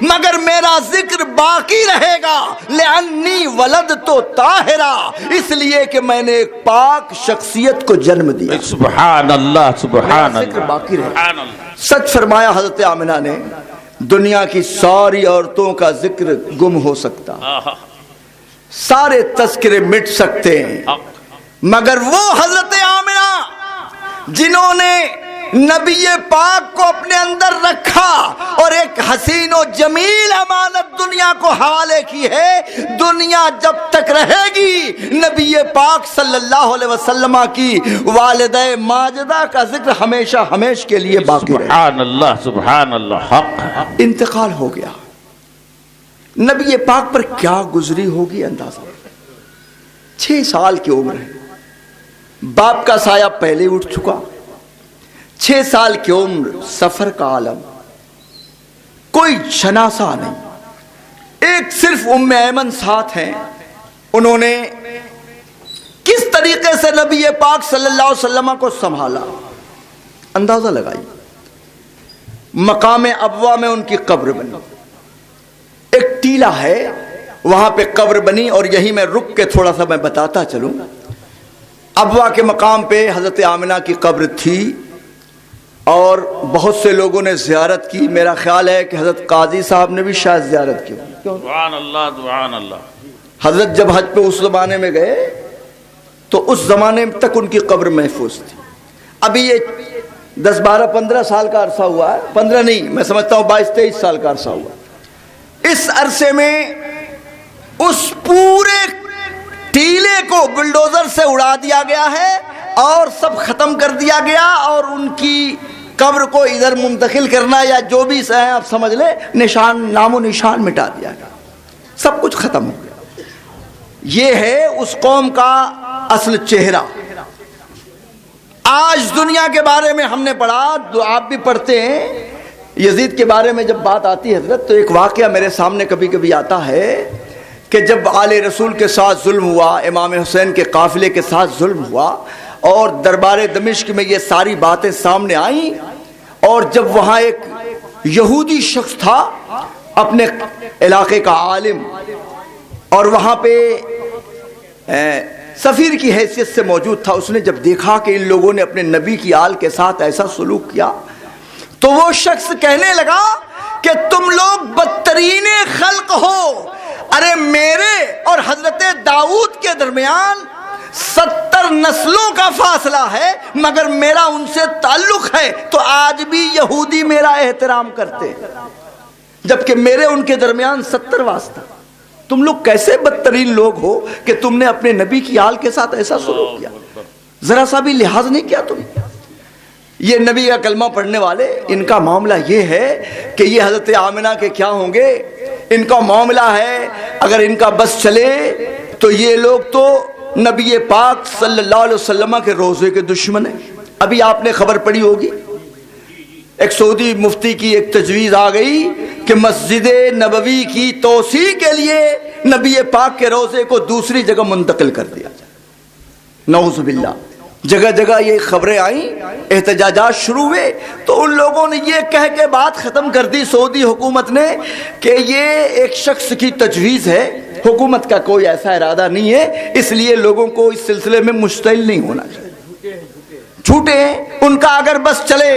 مگر میرا ذکر باقی رہے گا. لِأَنِّي وَلَدْتُ طَاهِرًا, اس لیے کہ میں نے ایک پاک شخصیت کو جنم دیا. سبحان اللہ سبحان ذکر اللہ باقی رہے گا. سبحان اللہ. سچ فرمایا حضرت آمنہ نے, دنیا کی ساری عورتوں کا ذکر گم ہو سکتا, سارے تذکرے مٹ سکتے ہیں, مگر وہ حضرت آمنہ جنہوں نے نبی پاک کو اپنے اندر رکھا اور ایک حسین و جمیل امانت دنیا کو حوالے کی ہے, دنیا جب تک رہے گی نبی پاک صلی اللہ علیہ وسلم کی والدہ ماجدہ کا ذکر ہمیشہ ہمیش کے لیے باقی رہے. سبحان اللہ سبحان اللہ. حق. انتقال ہو گیا, نبی پاک پر کیا گزری ہوگی اندازہ. 6 سال کی عمر ہے, باپ کا سایہ پہلے اٹھ چکا, 6 سال کی عمر, سفر کا عالم, کوئی شناسا نہیں, ایک صرف ام ایمن ساتھ ہیں. انہوں نے کس طریقے سے نبی پاک صلی اللہ علیہ وسلم کو سنبھالا, اندازہ لگائیے، مقام ابوا میں ان کی قبر بنی، ایک ٹیلہ ہے وہاں پہ قبر بنی، اور یہی میں رک کے تھوڑا سا میں بتاتا چلوں۔ ابوا کے مقام پہ حضرت آمنہ کی قبر تھی اور بہت سے لوگوں نے زیارت کی، میرا خیال ہے کہ حضرت قاضی صاحب نے بھی شاید زیارت کی۔ سبحان اللہ سبحان اللہ۔ حضرت جب حج پہ اس زمانے میں گئے تو اس زمانے تک ان کی قبر محفوظ تھی۔ ابھی یہ 10 12 15 سال کا عرصہ ہوا ہے، 15 نہیں، میں سمجھتا ہوں 22 23 سال کا عرصہ ہوا۔ اس عرصے میں اس پورے ٹیلے کو بلڈوزر سے اڑا دیا گیا ہے اور سب ختم کر دیا گیا، اور ان کی قبر کو ادھر منتقل کرنا یا جو بھی ہے آپ سمجھ لیں، نشان نام و نشان مٹا دیا گیا، سب کچھ ختم ہو گیا۔ یہ ہے اس قوم کا اصل چہرہ۔ آج دنیا کے بارے میں ہم نے پڑھا، آپ بھی پڑھتے ہیں، یزید کے بارے میں جب بات آتی ہے حضرت، تو ایک واقعہ میرے سامنے کبھی کبھی آتا ہے کہ جب آل رسول کے ساتھ ظلم ہوا، امام حسین کے قافلے کے ساتھ ظلم ہوا، اور دربار دمشق میں یہ ساری باتیں سامنے آئیں، اور جب وہاں ایک یہودی شخص تھا اپنے علاقے کا عالم، اور وہاں پہ سفیر کی حیثیت سے موجود تھا، اس نے جب دیکھا کہ ان لوگوں نے اپنے نبی کی آل کے ساتھ ایسا سلوک کیا، تو وہ شخص کہنے لگا کہ تم لوگ بدترین خلق ہو، ارے میرے اور حضرت داؤد کے درمیان 70 نسلوں کا فاصلہ ہے، مگر میرا ان سے تعلق ہے، تو آج بھی یہودی میرا احترام کرتے ہیں، جبکہ میرے ان کے درمیان 70 واسطہ۔ تم لوگ کیسے بدترین لوگ ہو کہ تم نے اپنے نبی کی آل کے ساتھ ایسا سلوک کیا، ذرا سا بھی لحاظ نہیں کیا تم۔ یہ نبی کا کلمہ پڑھنے والے، ان کا معاملہ یہ ہے کہ یہ حضرت آمنہ کے کیا ہوں گے، ان کا معاملہ ہے اگر ان کا بس چلے تو یہ لوگ تو نبی پاک صلی اللہ علیہ وسلم کے روزے کے دشمن ہیں۔ ابھی آپ نے خبر پڑھی ہوگی، ایک سعودی مفتی کی ایک تجویز آ گئی کہ مسجد نبوی کی توسیع کے لیے نبی پاک کے روزے کو دوسری جگہ منتقل کر دیا جائے۔ نعوذ باللہ، جگہ جگہ یہ خبریں آئیں، احتجاجات شروع ہوئے، تو ان لوگوں نے یہ کہہ کے بات ختم کر دی سعودی حکومت نے کہ یہ ایک شخص کی تجویز ہے، حکومت کا کوئی ایسا ارادہ نہیں ہے، اس لیے لوگوں کو اس سلسلے میں مشتعل نہیں ہونا چاہیے۔ جھوٹے ہیں، ان کا اگر بس چلے۔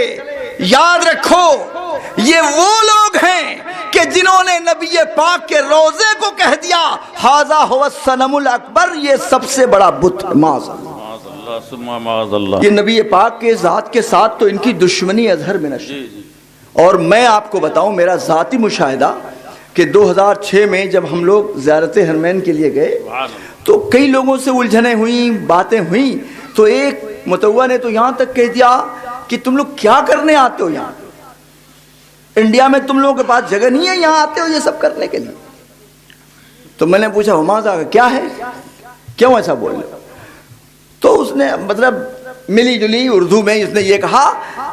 یاد رکھو یہ وہ لوگ ہیں کہ جنہوں نے نبی پاک کے روزے کو کہہ دیا ھذا ھو الصنم الاکبر، یہ سب سے بڑا بت ہے، معاذ اللہ۔ یہ نبی پاک کے ذات کے ساتھ تو ان کی دشمنی اظہر میں نشر۔ اور میں آپ کو بتاؤں میرا ذاتی مشاہدہ کہ 2006 میں جب ہم لوگ زیارت حرمین کے لیے گئے تو کئی لوگوں سے الجھنیں ہوئیں، باتیں ہوئیں، تو ایک متوا نے تو یہاں تک کہہ دیا کہ تم لوگ کیا کرنے آتے ہو یہاں، انڈیا میں تم لوگوں کے پاس جگہ نہیں ہے، یہاں آتے ہو یہ سب کرنے کے لیے۔ تو میں نے پوچھا ہمازا کیا ہے، کیوں ایسا بول رہے؟ تو اس نے مطلب ملی جلی اردو میں اس نے یہ کہا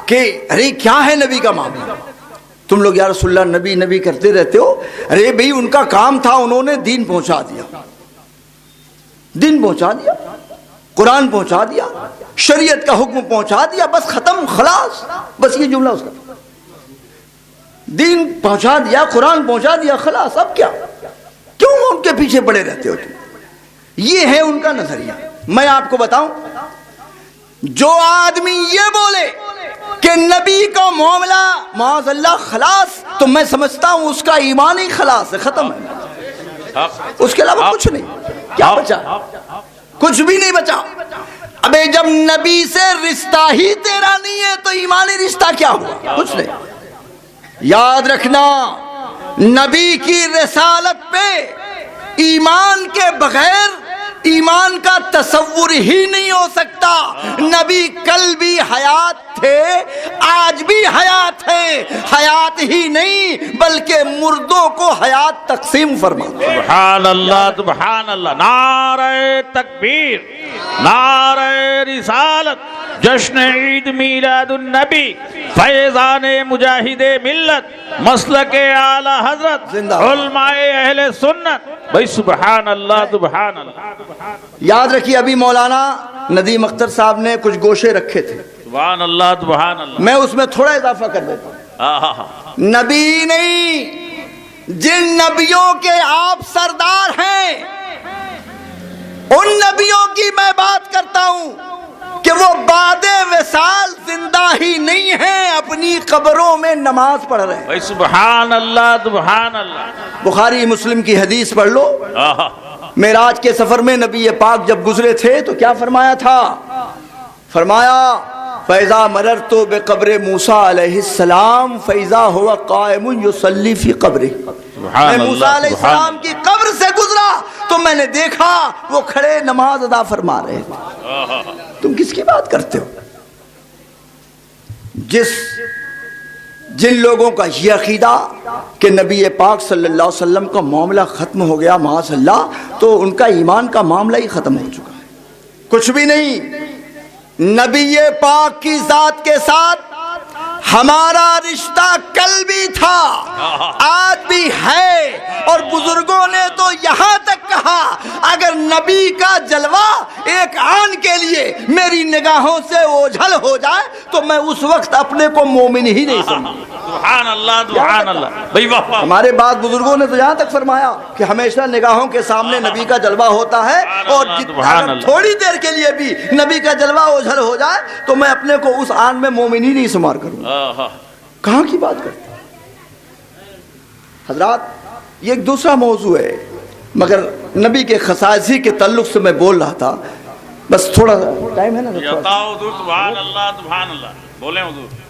کہ ارے کیا ہے نبی کا معاملہ، تم لوگ یا رسول اللہ نبی نبی کرتے رہتے ہو۔ ارے بھئی ان کا کام تھا، انہوں نے دین پہنچا دیا، دین پہنچا دیا، قرآن پہنچا دیا، شریعت کا حکم پہنچا دیا، بس ختم، خلاص، بس یہ جملہ اس کا، دین پہنچا دیا، قرآن پہنچا دیا، خلاص، اب کیا، کیوں ان کے پیچھے پڑے رہتے ہو تم؟ یہ ہے ان کا نظریہ۔ میں آپ کو بتاؤں، جو آدمی یہ بولے کہ نبی کا معاملہ معاذ اللہ خلاص، تو میں سمجھتا ہوں اس کا ایمان ہی خلاص ہے، ختم ہے، اس کے علاوہ کچھ نہیں۔ کیا بچا؟ کچھ بھی نہیں بچا۔ ابے جب نبی سے رشتہ ہی تیرا نہیں ہے تو ایمانی رشتہ کیا ہوا؟ کچھ نہیں۔ یاد رکھنا، نبی کی رسالت پہ ایمان کے بغیر ایمان کا تصور ہی نہیں ہو سکتا۔ نبی کل بھی حیات تھے، آج بھی حیات ہیں، حیات ہی نہیں بلکہ مردوں کو حیات تقسیم فرما۔ سبحان اللہ سبحان اللہ، نعرہ تکبیر، نعرہ رسالت، جشن عید میلاد النبی، فیضان مجاہد ملت، مسلک اعلی حضرت، علماء اہل سنت۔ بھائی سبحان اللہ سبحان اللہ۔ یاد رکھیے ابھی مولانا ندیم اختر صاحب نے کچھ گوشے رکھے تھے، سبحان اللہ سبحان اللہ. میں اس میں تھوڑا اضافہ کر دیتا ہوں. نبی نہیں، جن نبیوں کے آپ سردار ہیں ان نبیوں کی میں بات کرتا ہوں کہ وہ بعد وصال زندہ ہی نہیں ہیں، اپنی قبروں میں نماز پڑھ رہے ہیں. سبحان اللہ سبحان اللہ. بخاری مسلم کی حدیث پڑھ لو. معراج کے سفر میں نبی پاک جب گزرے تھے تو کیا فرمایا تھا؟ فرمایا فَإِذَا مَرَرْتُ بِقَبْرِ موسیٰ علیہ السلام فَإِذَا هُوَ قَائِمٌ يُصَلِّي فِي قَبْرِهِ. میں موسیٰ علیہ السلام کی قبر سے گزرا تو میں نے دیکھا وہ کھڑے نماز ادا فرما رہے تھے. تم کس کی بات کرتے ہو؟ جن لوگوں کا یہ عقیدہ کہ نبی پاک صلی اللہ علیہ وسلم کا معاملہ ختم ہو گیا معاذ اللہ، تو ان کا ایمان کا معاملہ ہی ختم ہو چکا ہے. کچھ بھی نہیں. نبی پاک کی ذات کے ساتھ ہمارا رشتہ کل بھی تھا، آج بھی ہے. اور بزرگوں نے تو یہاں تک کہا اگر نبی کا جلوہ ایک آن کے لیے میری نگاہوں سے اوجھل ہو جائے تو میں اس وقت اپنے کو مومن ہی نہیں سمجھوں. سبحان اللہ سبحان اللہ. ہمارے بعد بزرگوں نے تو یہاں تک فرمایا کہ ہمیشہ نگاہوں کے سامنے نبی کا جلوہ ہوتا ہے، اور اگر تھوڑی دیر کے لیے بھی نبی کا جلوہ اوجھل ہو جائے تو میں اپنے کو اس آن میں مومن ہی نہیں شمار کروں. کہاں کی بات کرتے ہیں حضرات؟ یہ ایک دوسرا موضوع ہے، مگر نبی کے خصائص کے تعلق سے میں بول رہا تھا. بس تھوڑا ٹائم ہے نا. سبحان اللہ سبحان اللہ. بولیں حضور.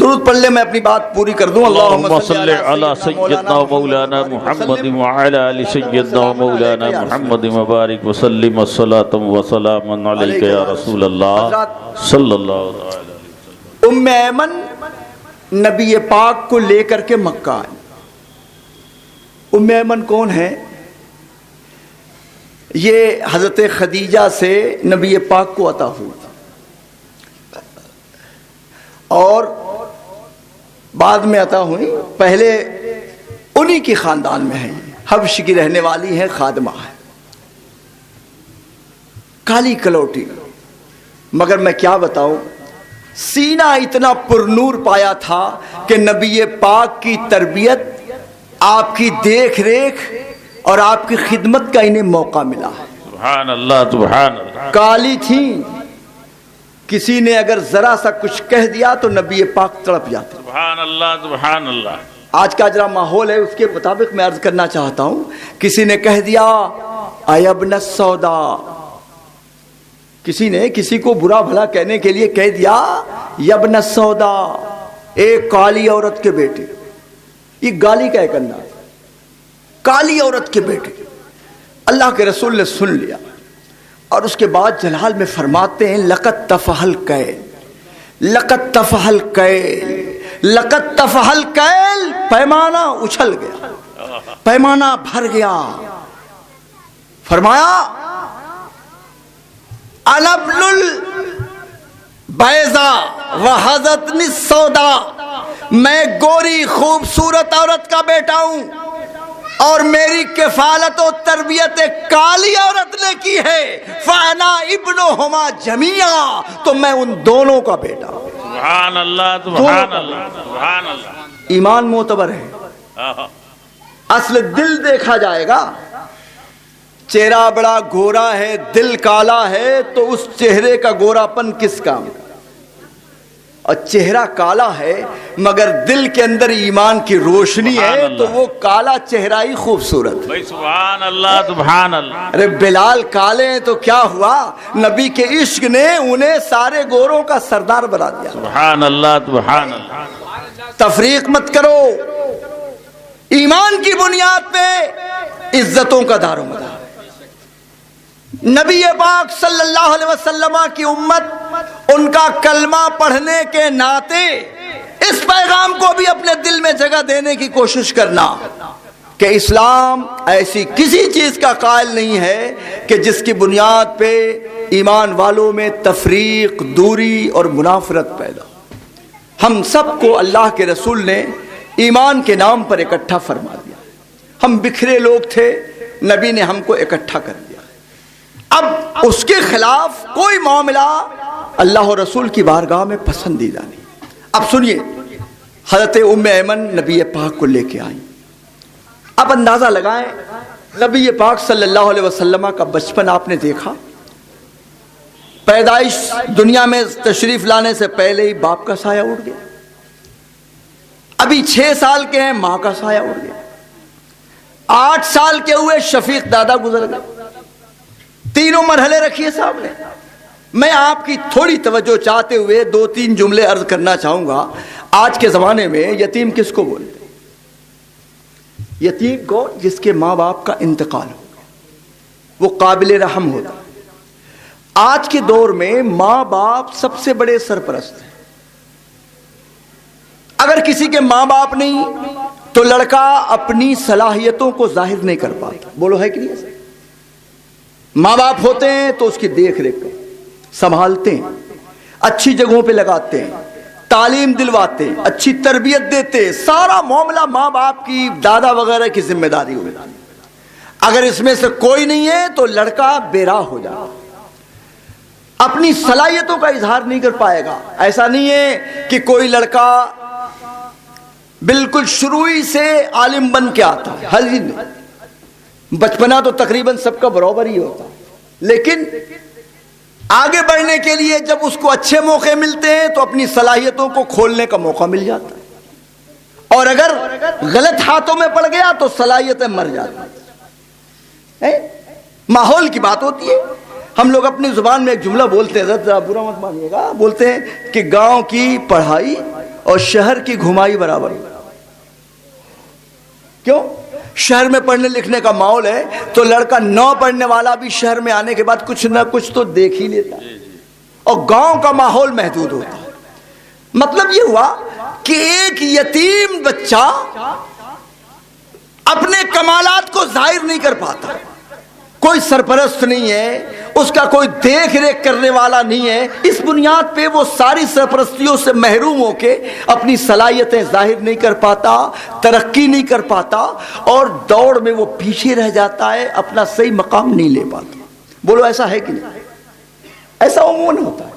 درود پڑھ لے، میں اپنی بات پوری کر دوں. اللہم صلی علی سیدنا مولانا محمد وعلی آل سیدنا مولانا محمد مبارک وسلم الصلاۃ والسلام علیک یا رسول اللہ صلی اللہ علیہ وسلم. ام ایمن نبی پاک کو لے کر کے مکہ آئی. ام ایمن کون ہے؟ یہ حضرت خدیجہ سے نبی پاک کو عطا ہوئی اور بعد میں عطا ہوئی. پہلے انہی کی خاندان میں ہے، حبش کی رہنے والی ہے، خادمہ ہے، کالی کلوٹی. مگر میں کیا بتاؤں، سینہ اتنا پرنور پایا تھا کہ نبی پاک کی تربیت، آپ کی دیکھ ریکھ اور آپ کی خدمت کا انہیں موقع ملا. سبحان اللہ سبحان اللہ. کالی تھیں، کسی نے اگر ذرا سا کچھ کہہ دیا تو نبی پاک تڑپ جاتے. سبحان اللہ سبحان اللہ. آج کا جرا ماحول ہے اس کے مطابق میں عرض کرنا چاہتا ہوں. کسی نے کہہ دیا اے ابن السودا، کسی نے کسی کو برا بھلا کہنے کے لیے کہہ دیا یا ابن السودا، ایک کالی عورت کے بیٹے. یہ گالی کا ایک انداز، کالی عورت کے بیٹے. اللہ کے رسول نے سن لیا اور اس کے بعد جلال میں فرماتے ہیں لقد تفحل کیل، لقد تفحل کیل، لقد تفحل کیل. پیمانہ اچھل گیا، پیمانہ بھر گیا. فرمایا انبل البیضا وحضتنی السودا، میں گوری خوبصورت عورت کا بیٹا ہوں اور میری کفالت و تربیت کالی عورت نے کی ہے. فانا ابنہما جمیعا، تو میں ان دونوں کا بیٹا ہوں. سبحان اللہ سبحان اللہ سبحان اللہ. ایمان معتبر ہے. اصل دل دیکھا جائے گا. چہرہ بڑا گورا ہے، دل کالا ہے، تو اس چہرے کا گوراپن کس کام کا؟ اور چہرہ کالا ہے مگر دل کے اندر ایمان کی روشنی ہے تو وہ کالا چہرہ ہی خوبصورت ہے. سبحان اللہ سبحان اللہ. ارے بلال کالے ہیں تو کیا ہوا، نبی کے عشق نے انہیں سارے گوروں کا سردار بنا دیا. سبحان اللہ سبحان اللہ. تفریق مت کرو. ایمان کی بنیاد پہ عزتوں کا دار و مدار. نبی پاک صلی اللہ علیہ وسلم کی امت ان کا کلمہ پڑھنے کے ناطے اس پیغام کو بھی اپنے دل میں جگہ دینے کی کوشش کرنا کہ اسلام ایسی کسی چیز کا قائل نہیں ہے کہ جس کی بنیاد پہ ایمان والوں میں تفریق، دوری اور منافرت پیدا. ہم سب کو اللہ کے رسول نے ایمان کے نام پر اکٹھا فرما دیا. ہم بکھرے لوگ تھے، نبی نے ہم کو اکٹھا کر دیا. اب اس کے خلاف کوئی معاملہ اللہ و رسول کی بارگاہ میں پسندیدہ نہیں۔ اب سنیے، حضرت ام ایمن نبی پاک کو لے کے آئیں۔ اب اندازہ لگائیں، نبی پاک صلی اللہ علیہ وسلم کا بچپن آپ نے دیکھا، پیدائش دنیا میں تشریف لانے سے پہلے ہی باپ کا سایہ اڑ گیا، ابھی 6 سال کے ہیں ماں کا سایہ اڑ گیا، 8 سال کے ہوئے شفیق دادا گزر گئے، تینوں مرحلے رکھیے سامنے۔ میں آپ کی تھوڑی توجہ چاہتے ہوئے 2-3 جملے عرض کرنا چاہوں گا۔ آج کے زمانے میں یتیم کس کو بولتے ہیں؟ یتیم کو جس کے ماں باپ کا انتقال ہو گیا، وہ قابل رحم ہوتا ہے۔ آج کے دور میں ماں باپ سب سے بڑے سرپرست ہیں۔ اگر کسی کے ماں باپ نہیں تو لڑکا اپنی صلاحیتوں کو ظاہر نہیں کر پاتا۔ بولو ہے کہ نہیں ایسا؟ ماں باپ ہوتے ہیں تو اس کی دیکھ ریکھ کرتے، سنبھالتے ہیں، اچھی جگہوں پہ لگاتے ہیں، تعلیم دلواتے ہیں، اچھی تربیت دیتے ہیں، سارا معاملہ ماں باپ کی، دادا وغیرہ کی ذمہ داری ہوئی۔ اگر اس میں سے کوئی نہیں ہے تو لڑکا بے راہ ہو جائے، اپنی صلاحیتوں کا اظہار نہیں کر پائے گا۔ ایسا نہیں ہے کہ کوئی لڑکا بالکل شروعی سے عالم بن کے آتا ہے، حل ہی نہیں، بچپنا تو تقریباً سب کا برابر ہی ہوتا، لیکن آگے بڑھنے کے لیے جب اس کو اچھے موقع ملتے ہیں تو اپنی صلاحیتوں کو کھولنے کا موقع مل جاتا ہے، اور اگر غلط ہاتھوں میں پڑ گیا تو صلاحیتیں مر جاتی ہیں۔ ماحول کی بات ہوتی ہے۔ ہم لوگ اپنی زبان میں ایک جملہ بولتے ہیں، ذرا برا مت مانیے گا، بولتے ہیں کہ گاؤں کی پڑھائی اور شہر کی گھمائی برابر ہے۔ کیوں؟ شہر میں پڑھنے لکھنے کا ماحول ہے تو لڑکا نو پڑھنے والا بھی شہر میں آنے کے بعد کچھ نہ کچھ تو دیکھ ہی لیتا ہے، اور گاؤں کا ماحول محدود ہوتا ہے۔ مطلب یہ ہوا کہ ایک یتیم بچہ اپنے کمالات کو ظاہر نہیں کر پاتا، کوئی سرپرست نہیں ہے، اس کا کوئی دیکھ ریکھ کرنے والا نہیں ہے، اس بنیاد پہ وہ ساری سرپرستیوں سے محروم ہو کے اپنی صلاحیتیں ظاہر نہیں کر پاتا، ترقی نہیں کر پاتا، اور دوڑ میں وہ پیچھے رہ جاتا ہے، اپنا صحیح مقام نہیں لے پاتا۔ بولو ایسا ہے کہ نہیں؟ ایسا عموماً ہوتا ہے۔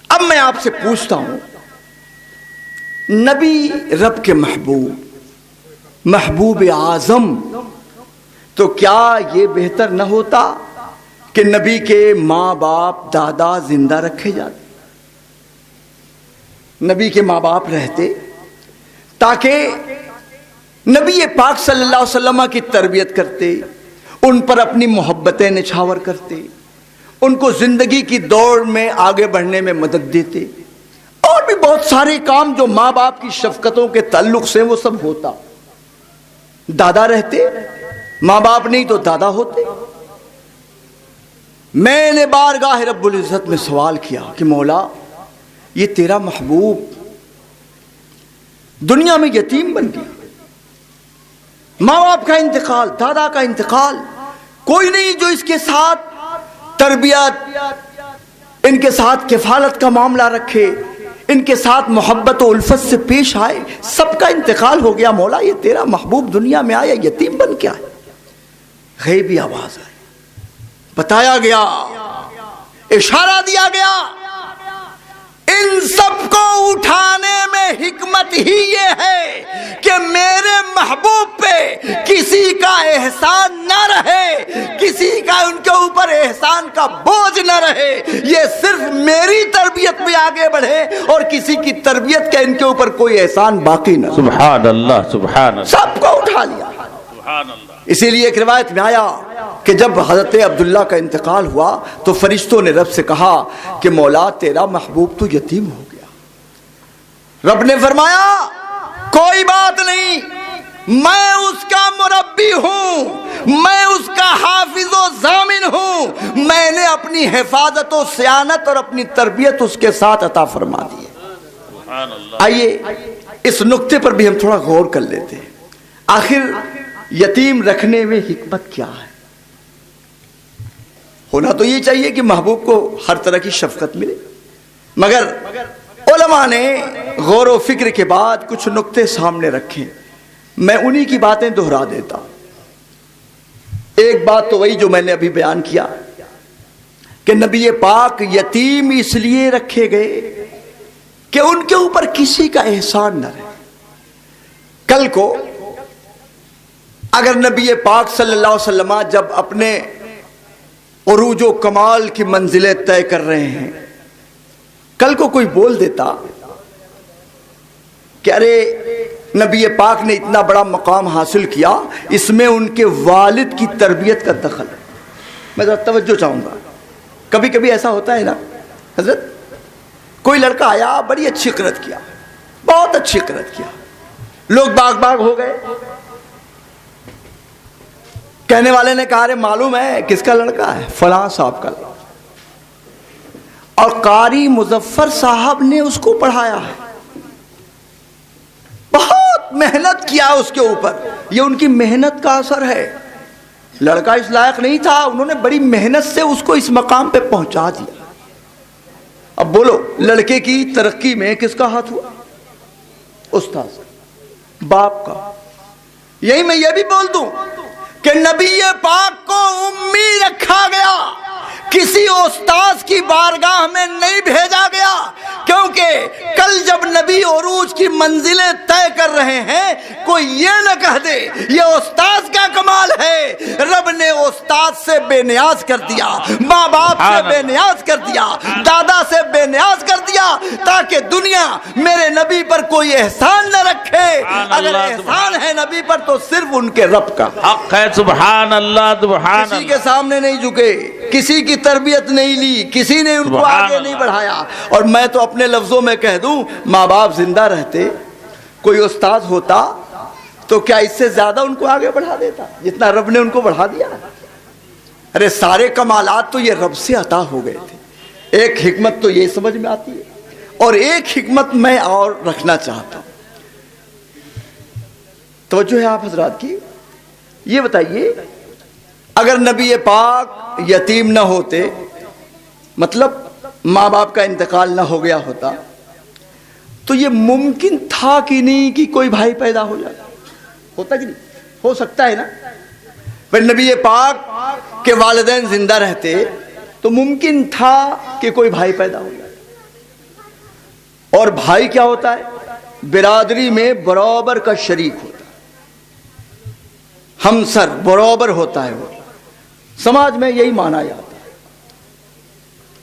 اب میں آپ سے پوچھتا ہوں، نبی رب کے محبوب اعظم، تو کیا یہ بہتر نہ ہوتا کہ نبی کے ماں باپ دادا زندہ رکھے جاتے، نبی کے ماں باپ رہتے، تاکہ نبی پاک صلی اللہ علیہ وسلم کی تربیت کرتے، ان پر اپنی محبتیں نچھاور کرتے، ان کو زندگی کی دوڑ میں آگے بڑھنے میں مدد دیتے، اور بھی بہت سارے کام جو ماں باپ کی شفقتوں کے تعلق سے وہ سب ہوتا۔ دادا رہتے، ماں باپ نہیں تو دادا ہوتے۔ میں نے بارگاہ رب العزت میں سوال کیا کہ مولا، یہ تیرا محبوب دنیا میں یتیم بن گیا، ماں باپ کا انتقال، دادا کا انتقال، کوئی نہیں جو اس کے ساتھ تربیت، ان کے ساتھ کفالت کا معاملہ رکھے، ان کے ساتھ محبت و الفت سے پیش آئے، سب کا انتقال ہو گیا۔ مولا، یہ تیرا محبوب دنیا میں آیا، یتیم بن کے آیا۔ غیبی آواز آئی، بتایا گیا، اشارہ دیا گیا، ان سب کو اٹھانے میں حکمت ہی یہ ہے کہ میرے محبوب پہ کسی کا احسان نہ رہے، کسی کا ان کے اوپر احسان کا بوجھ نہ رہے، یہ صرف میری تربیت میں آگے بڑھے اور کسی کی تربیت کا ان کے اوپر کوئی احسان باقی نہ رہے۔ سبحان اللہ، سبحان اللہ، سب کو اٹھا لیا۔ سبحان اللہ۔ اسی لیے ایک روایت میں آیا کہ جب حضرت عبداللہ کا انتقال ہوا تو فرشتوں نے رب سے کہا کہ مولا، تیرا محبوب تو یتیم ہو گیا۔ رب نے فرمایا، کوئی بات نہیں، میں اس کا مربی ہوں، میں اس کا حافظ و ضامن ہوں، میں نے اپنی حفاظت و صیانت اور اپنی تربیت اس کے ساتھ عطا فرما دی ہے۔ آئیے اس نقطے پر بھی ہم تھوڑا غور کر لیتے ہیں، آخر یتیم رکھنے میں حکمت کیا ہے؟ ہونا تو یہ چاہیے کہ محبوب کو ہر طرح کی شفقت ملے، مگر علماء نے غور و فکر کے بعد کچھ نقطے سامنے رکھے، میں انہی کی باتیں دہرا دیتا ہوں۔ ایک بات تو وہی جو میں نے ابھی بیان کیا کہ نبی پاک یتیم اس لیے رکھے گئے کہ ان کے اوپر کسی کا احسان نہ رہے. کل کو اگر نبی پاک صلی اللہ علیہ وسلم جب اپنے عروج و کمال کی منزلیں طے کر رہے ہیں، کل کو کوئی بول دیتا کہ ارے نبی پاک نے اتنا بڑا مقام حاصل کیا، اس میں ان کے والد کی تربیت کا دخل ہے. میں ذرا توجہ چاہوں گا. کبھی کبھی ایسا ہوتا ہے نا حضرت، کوئی لڑکا آیا بڑی اچھی قرأت کیا، بہت اچھی قرأت کیا، لوگ باغ ہو گئے. کہنے والے نے کہا ارے معلوم ہے کس کا لڑکا ہے؟ فلاں صاحب کا. اور قاری مظفر صاحب نے اس کو پڑھایا ہے، بہت محنت کیا اس کے اوپر، یہ ان کی محنت کا اثر ہے. لڑکا اس لائق نہیں تھا، انہوں نے بڑی محنت سے اس کو اس مقام پہ پہنچا دیا. اب بولو لڑکے کی ترقی میں کس کا ہاتھ ہوا؟ استاد کا، باپ کا. یہی میں یہ بھی بول دوں کہ نبی پاک کو امی رکھا گیا، کسی استاذ کی بارگاہ میں نہیں بھیجا گیا، کیونکہ کل جب نبی عروج کی منزلیں طے کر رہے ہیں کوئی یہ نہ کہہ دے یہ استاذ کا کمال ہے. رب نے استاذ سے بے نیاز کر دیا، ماں باپ سے بے نیاز کر دیا، دادا سے بے نیاز کر دیا، تاکہ دنیا میرے نبی پر کوئی احسان نہ رکھے. اگر احسان ہے نبی پر تو صرف ان کے رب کا حق ہے. سبحان اللہ سبحان کسی کے سامنے نہیں جھکے، کسی کی تربیت نہیں لی، کسی نے ان کو آگے نہیں بڑھایا. اور میں تو اپنے لفظوں میں کہہ دوں، ماں باپ زندہ رہتے، کوئی استاد ہوتا تو کیا اس سے زیادہ ان کو آگے بڑھا دیتا جتنا رب نے ان کو بڑھا دیا؟ ارے سارے کمالات تو یہ رب سے عطا ہو گئے تھے. ایک حکمت تو یہ سمجھ میں آتی ہے، اور ایک حکمت میں اور رکھنا چاہتا ہوں. توجہ ہے آپ حضرات کی. یہ بتائیے اگر نبی پاک یتیم نہ ہوتے، مطلب ماں باپ کا انتقال نہ ہو گیا ہوتا، تو یہ ممکن تھا کہ نہیں کہ کوئی بھائی پیدا ہو جاتا؟ ہوتا کہ نہیں؟ ہو سکتا ہے نا. پر نبی پاک کے والدین زندہ رہتے تو ممکن تھا کہ کوئی بھائی پیدا ہو جائے. اور بھائی کیا ہوتا ہے؟ برادری میں برابر کا شریک ہوتا ہے، ہمسر برابر ہوتا ہے. وہ سماج میں یہی مانا جاتا ہے.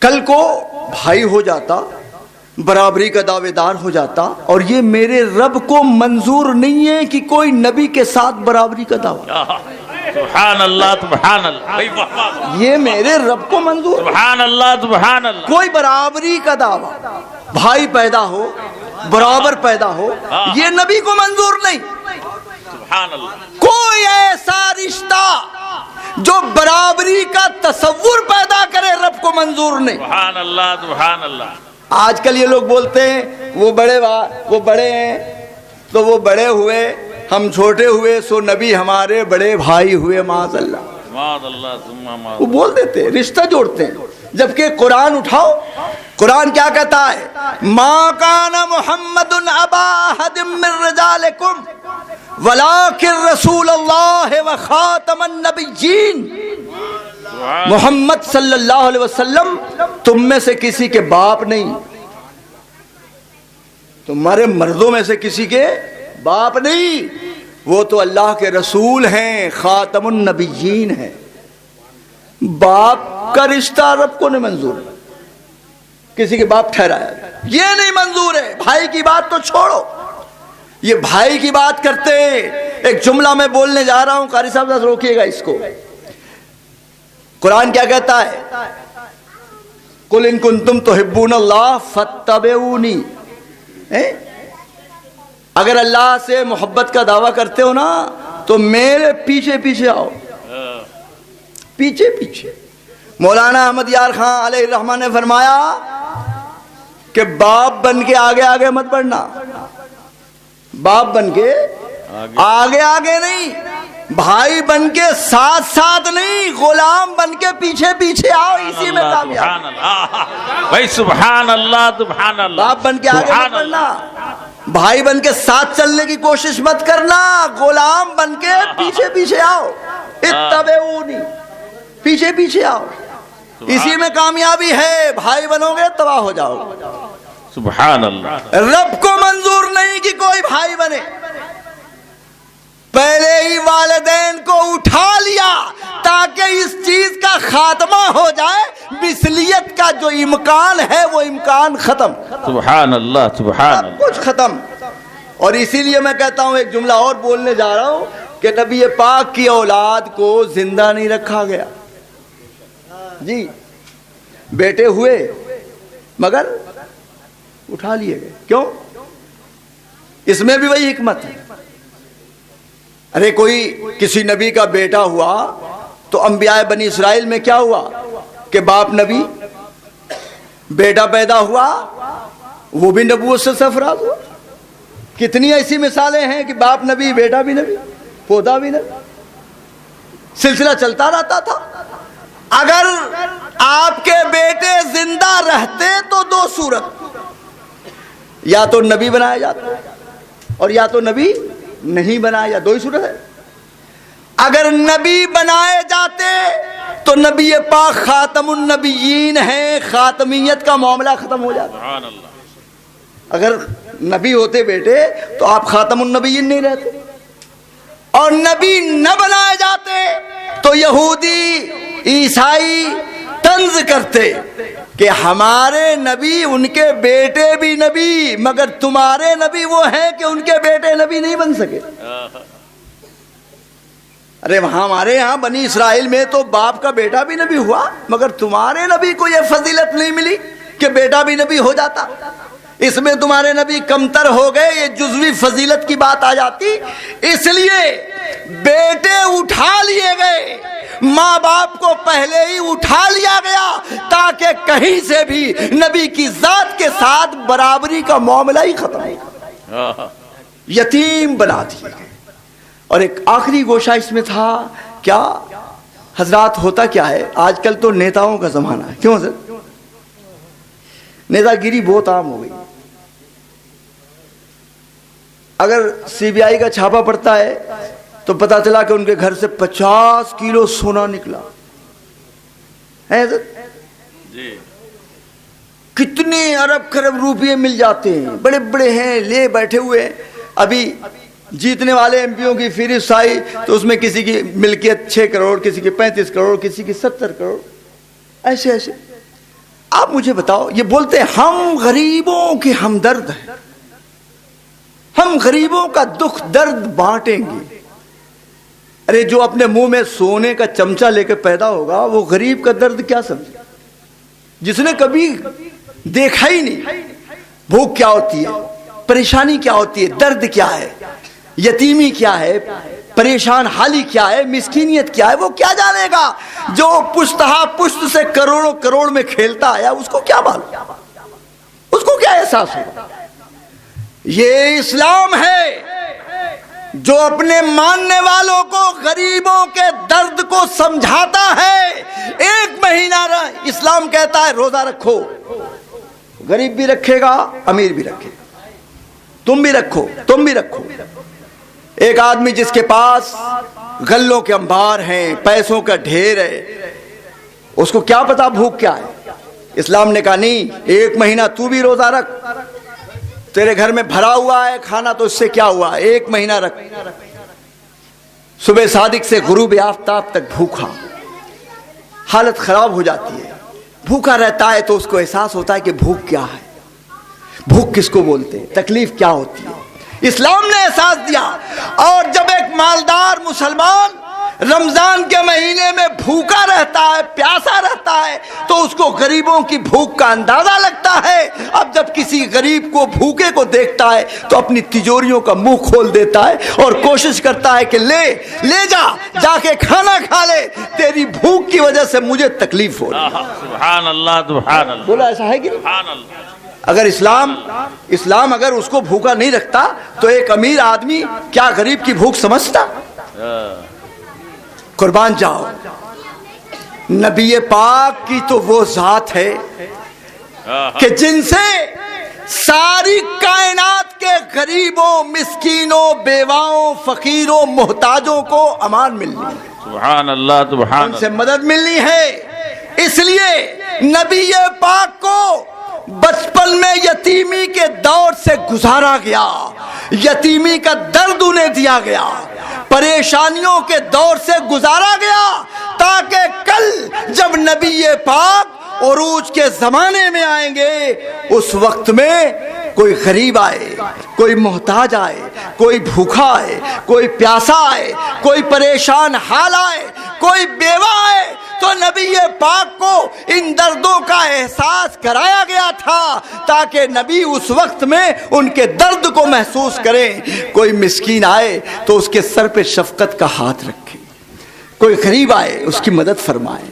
کل کو بھائی ہو جاتا، برابری کا دعوے دار ہو جاتا، اور یہ میرے رب کو منظور نہیں ہے کہ کوئی نبی کے ساتھ برابری کا دعویٰ. سبحان اللہ سبحان اللہ. یہ میرے رب کو منظور، سبحان اللہ سبحان اللہ. کوئی برابری کا دعویٰ، بھائی پیدا ہو، برابر پیدا ہو، یہ نبی کو منظور نہیں. سبحان اللہ. کوئی ایسا رشتہ جو برابری کا تصور پیدا کرے رب کو منظور نہیں. سبحان اللہ سبحان اللہ. آج کل یہ لوگ بولتے ہیں وہ بڑے ہیں تو وہ بڑے ہوئے، ہم چھوٹے ہوئے سو نبی ہمارے بڑے بھائی ہوئے. معاذ اللہ، معاذ اللہ ثم معاذ. وہ بول دیتے ہیں، رشتہ جوڑتے ہیں. جبکہ قرآن اٹھاؤ، قرآن کیا کہتا ہے؟ ما کان محمد ابا احد من رجالکم ولکن رسول اللہ وخاتم النبیین. محمد صلی اللہ علیہ وسلم تم میں سے کسی کے باپ نہیں، تمہارے مردوں میں سے کسی کے باپ نہیں، وہ تو اللہ کے رسول ہیں، خاتم النبیین ہیں. باپ کا رشتہ رب کو نہیں منظور، کسی کے باپ ٹھہرایا یہ نہیں منظور ہے. بھائی کی بات تو چھوڑو، یہ بھائی کی بات کرتے. ایک جملہ میں بولنے جا رہا ہوں، قاری صاحب روکیے گا اس کو. قرآن کیا کہتا ہے؟ قُلْ إِن كُنْتُمْ تُحِبُّونَ اللَّهَ فَاتَّبِعُونِي. اگر اللہ سے محبت کا دعویٰ کرتے ہو نا تو میرے پیچھے پیچھے آؤ، پیچھے پیچھے. مولانا احمد یار خان علیہ الرحمہ نے فرمایا کہ باپ بن کے آگے آگے مت بڑھنا، باپ بن کے آگے آگے نہیں، بھائی بن کے ساتھ ساتھ نہیں، غلام بن کے پیچھے پیچھے آؤ، اسی میں کامیاب. بھائی سبحان اللہ سبحان اللہ. باپ بن کے آگے مت بڑھنا، بھائی بن کے ساتھ چلنے کی کوشش مت کرنا، غلام بن کے پیچھے پیچھے آؤ. اتبعونی، پیچھے پیچھے آؤ. اسی میں کامیابی ہے. بھائی بنو گے تباہ ہو جاؤ گے. سبحان اللہ. رب کو منظور نہیں کہ کوئی بھائی بنے. پہلے ہی والدین کو اٹھا لیا تاکہ اس چیز کا خاتمہ ہو جائے. مثلیت کا جو امکان ہے وہ امکان ختم. سبحان اللہ. سبحان سب کچھ ختم. اور اسی لیے میں کہتا ہوں ایک جملہ اور بولنے جا رہا ہوں کہ نبی پاک کی اولاد کو زندہ نہیں رکھا گیا. جی بیٹے ہوئے مگر اٹھا لیے گئے. کیوں؟ اس میں بھی وہی حکمت ہے. ارے کوئی کسی نبی کا بیٹا ہوا تو انبیاء بنی اسرائیل میں کیا ہوا کہ باپ نبی بیٹا پیدا ہوا وہ بھی نبوت سے سرفراز ہوا. کتنی ایسی مثالیں ہیں کہ باپ نبی بیٹا بھی نبی پودا بھی نبی. سلسلہ چلتا رہتا تھا. اگر آپ کے بیٹے زندہ رہتے تو دو صورت، یا تو نبی بنایا جاتا اور یا تو نبی نہیں بنایا جاتا. دو ہی صورت ہے. اگر نبی بنائے جاتے تو نبی پاک خاتم النبیین ہیں، خاتمیت کا معاملہ ختم ہو جاتا. اگر نبی ہوتے بیٹے تو آپ خاتم النبیین نہیں رہتے. اور نبی نہ بنائے جاتے تو یہودی عیسائی طنز کرتے کہ ہمارے نبی ان کے بیٹے بھی نبی، مگر تمہارے نبی وہ ہیں کہ ان کے بیٹے نبی نہیں بن سکے. ارے ہمارے یہاں بنی اسرائیل میں تو باپ کا بیٹا بھی نبی ہوا، مگر تمہارے نبی کو یہ فضیلت نہیں ملی کہ بیٹا بھی نبی ہو جاتا. اس میں تمہارے نبی کمتر ہو گئے. یہ جزوی فضیلت کی بات آ جاتی. اس لیے بیٹے اٹھا لیے گئے، ماں باپ کو پہلے ہی اٹھا لیا گیا تاکہ کہیں سے بھی نبی کی ذات کے ساتھ برابری کا معاملہ ہی ختم ہو. یتیم بنا دیے گئے. اور ایک آخری گوشہ اس میں تھا کیا حضرات، ہوتا کیا ہے آج کل تو نیتاؤں کا زمانہ ہے. کیوں حضرت؟ نیتا گیری بہت عام ہو گئی. اگر سی بی آئی کا چھاپا پڑتا ہے تو پتا چلا کہ ان کے گھر سے 50 کلو سونا نکلا ہے. کتنے ارب خرب روپے مل جاتے ہیں. بڑے بڑے ہیں لے بیٹھے ہوئے. ابھی جیتنے والے ایم پیوں کی فہرست آئی تو اس میں کسی کی ملکیت 6 کروڑ، کسی کی 35 کروڑ، کسی کی 70 کروڑ. ایسے ایسے. آپ مجھے بتاؤ، یہ بولتے ہیں ہم غریبوں کے ہمدرد ہیں، ہم غریبوں کا دکھ درد بانٹیں گے. ارے جو اپنے منہ میں سونے کا چمچہ لے کے پیدا ہوگا وہ غریب کا درد کیا سمجھے؟ جس نے کبھی دیکھا ہی نہیں بھوک کیا ہوتی ہے، پریشانی کیا ہوتی ہے، درد کیا ہے، یتیمی کیا ہے، پریشان حالی کیا ہے، مسکینیت کیا ہے، وہ کیا جانے گا؟ جو پشتہا پشت سے کروڑوں کروڑ میں کھیلتا آیا اس کو کیا معلوم، اس کو کیا احساس ہوگا؟ یہ اسلام ہے جو اپنے ماننے والوں کو غریبوں کے درد کو سمجھاتا ہے. 1 مہینہ اسلام کہتا ہے روزہ رکھو. غریب بھی رکھے گا، امیر بھی رکھے گا. تم بھی رکھو، تم بھی رکھو. ایک آدمی جس کے پاس غلوں کے انبار ہیں، پیسوں کا ڈھیر ہے، اس کو کیا پتا بھوک کیا ہے. اسلام نے کہا نہیں، 1 مہینہ تو بھی روزہ رکھ. تیرے گھر میں بھرا ہوا ہے کھانا تو اس سے کیا ہوا، 1 مہینہ رکھ. صبح صادق سے غروب آفتاب تک بھوکا، حالت خراب ہو جاتی ہے. بھوکا رہتا ہے تو اس کو احساس ہوتا ہے کہ بھوک کیا ہے، بھوک کس کو بولتے ہیں، تکلیف کیا ہوتی ہے. اسلام نے احساس دیا. اور جب ایک مالدار مسلمان رمضان کے مہینے میں بھوکا رہتا ہے، پیاسا رہتا ہے، تو اس کو غریبوں کی بھوک کا اندازہ لگتا ہے. اب جب کسی غریب کو بھوکے کو دیکھتا ہے تو اپنی تجوریوں کا منہ کھول دیتا ہے اور کوشش کرتا ہے کہ لے جا کے کھانا کھا لے، تیری بھوک کی وجہ سے مجھے تکلیف ہو رہی ہے. سبحان اللہ. سبحان اللہ. بولا ایسا ہے کہ سبحان اللہ. اگر اسلام اگر اس کو بھوکا نہیں رکھتا تو ایک امیر آدمی کیا غریب کی بھوک سمجھتا؟ قربان جاؤ. نبی پاک کی تو وہ ذات ہے کہ جن سے ساری کائنات کے غریبوں، مسکینوں، بیواؤں، فقیروں، محتاجوں کو امان ملنی ہے. سبحان اللہ. سبحان ان سے مدد ملنی ہے. اس لیے نبی پاک کو بچپن میں یتیمی کے دور سے گزارا گیا، یتیمی کا درد انہیں دیا گیا، پریشانیوں کے دور سے گزارا گیا، تاکہ کل جب نبی پاک عروج کے زمانے میں آئیں گے اس وقت میں کوئی غریب آئے، کوئی محتاج آئے، کوئی بھوکا آئے، کوئی پیاسا آئے، کوئی پریشان حال آئے، کوئی بیوہ آئے، تو نبی پاک کو ان دردوں کا احساس کرایا گیا تھا تاکہ نبی اس وقت میں ان کے درد کو محسوس کریں۔ کوئی مسکین آئے تو اس کے سر پہ شفقت کا ہاتھ رکھیں، کوئی غریب آئے اس کی مدد فرمائیں،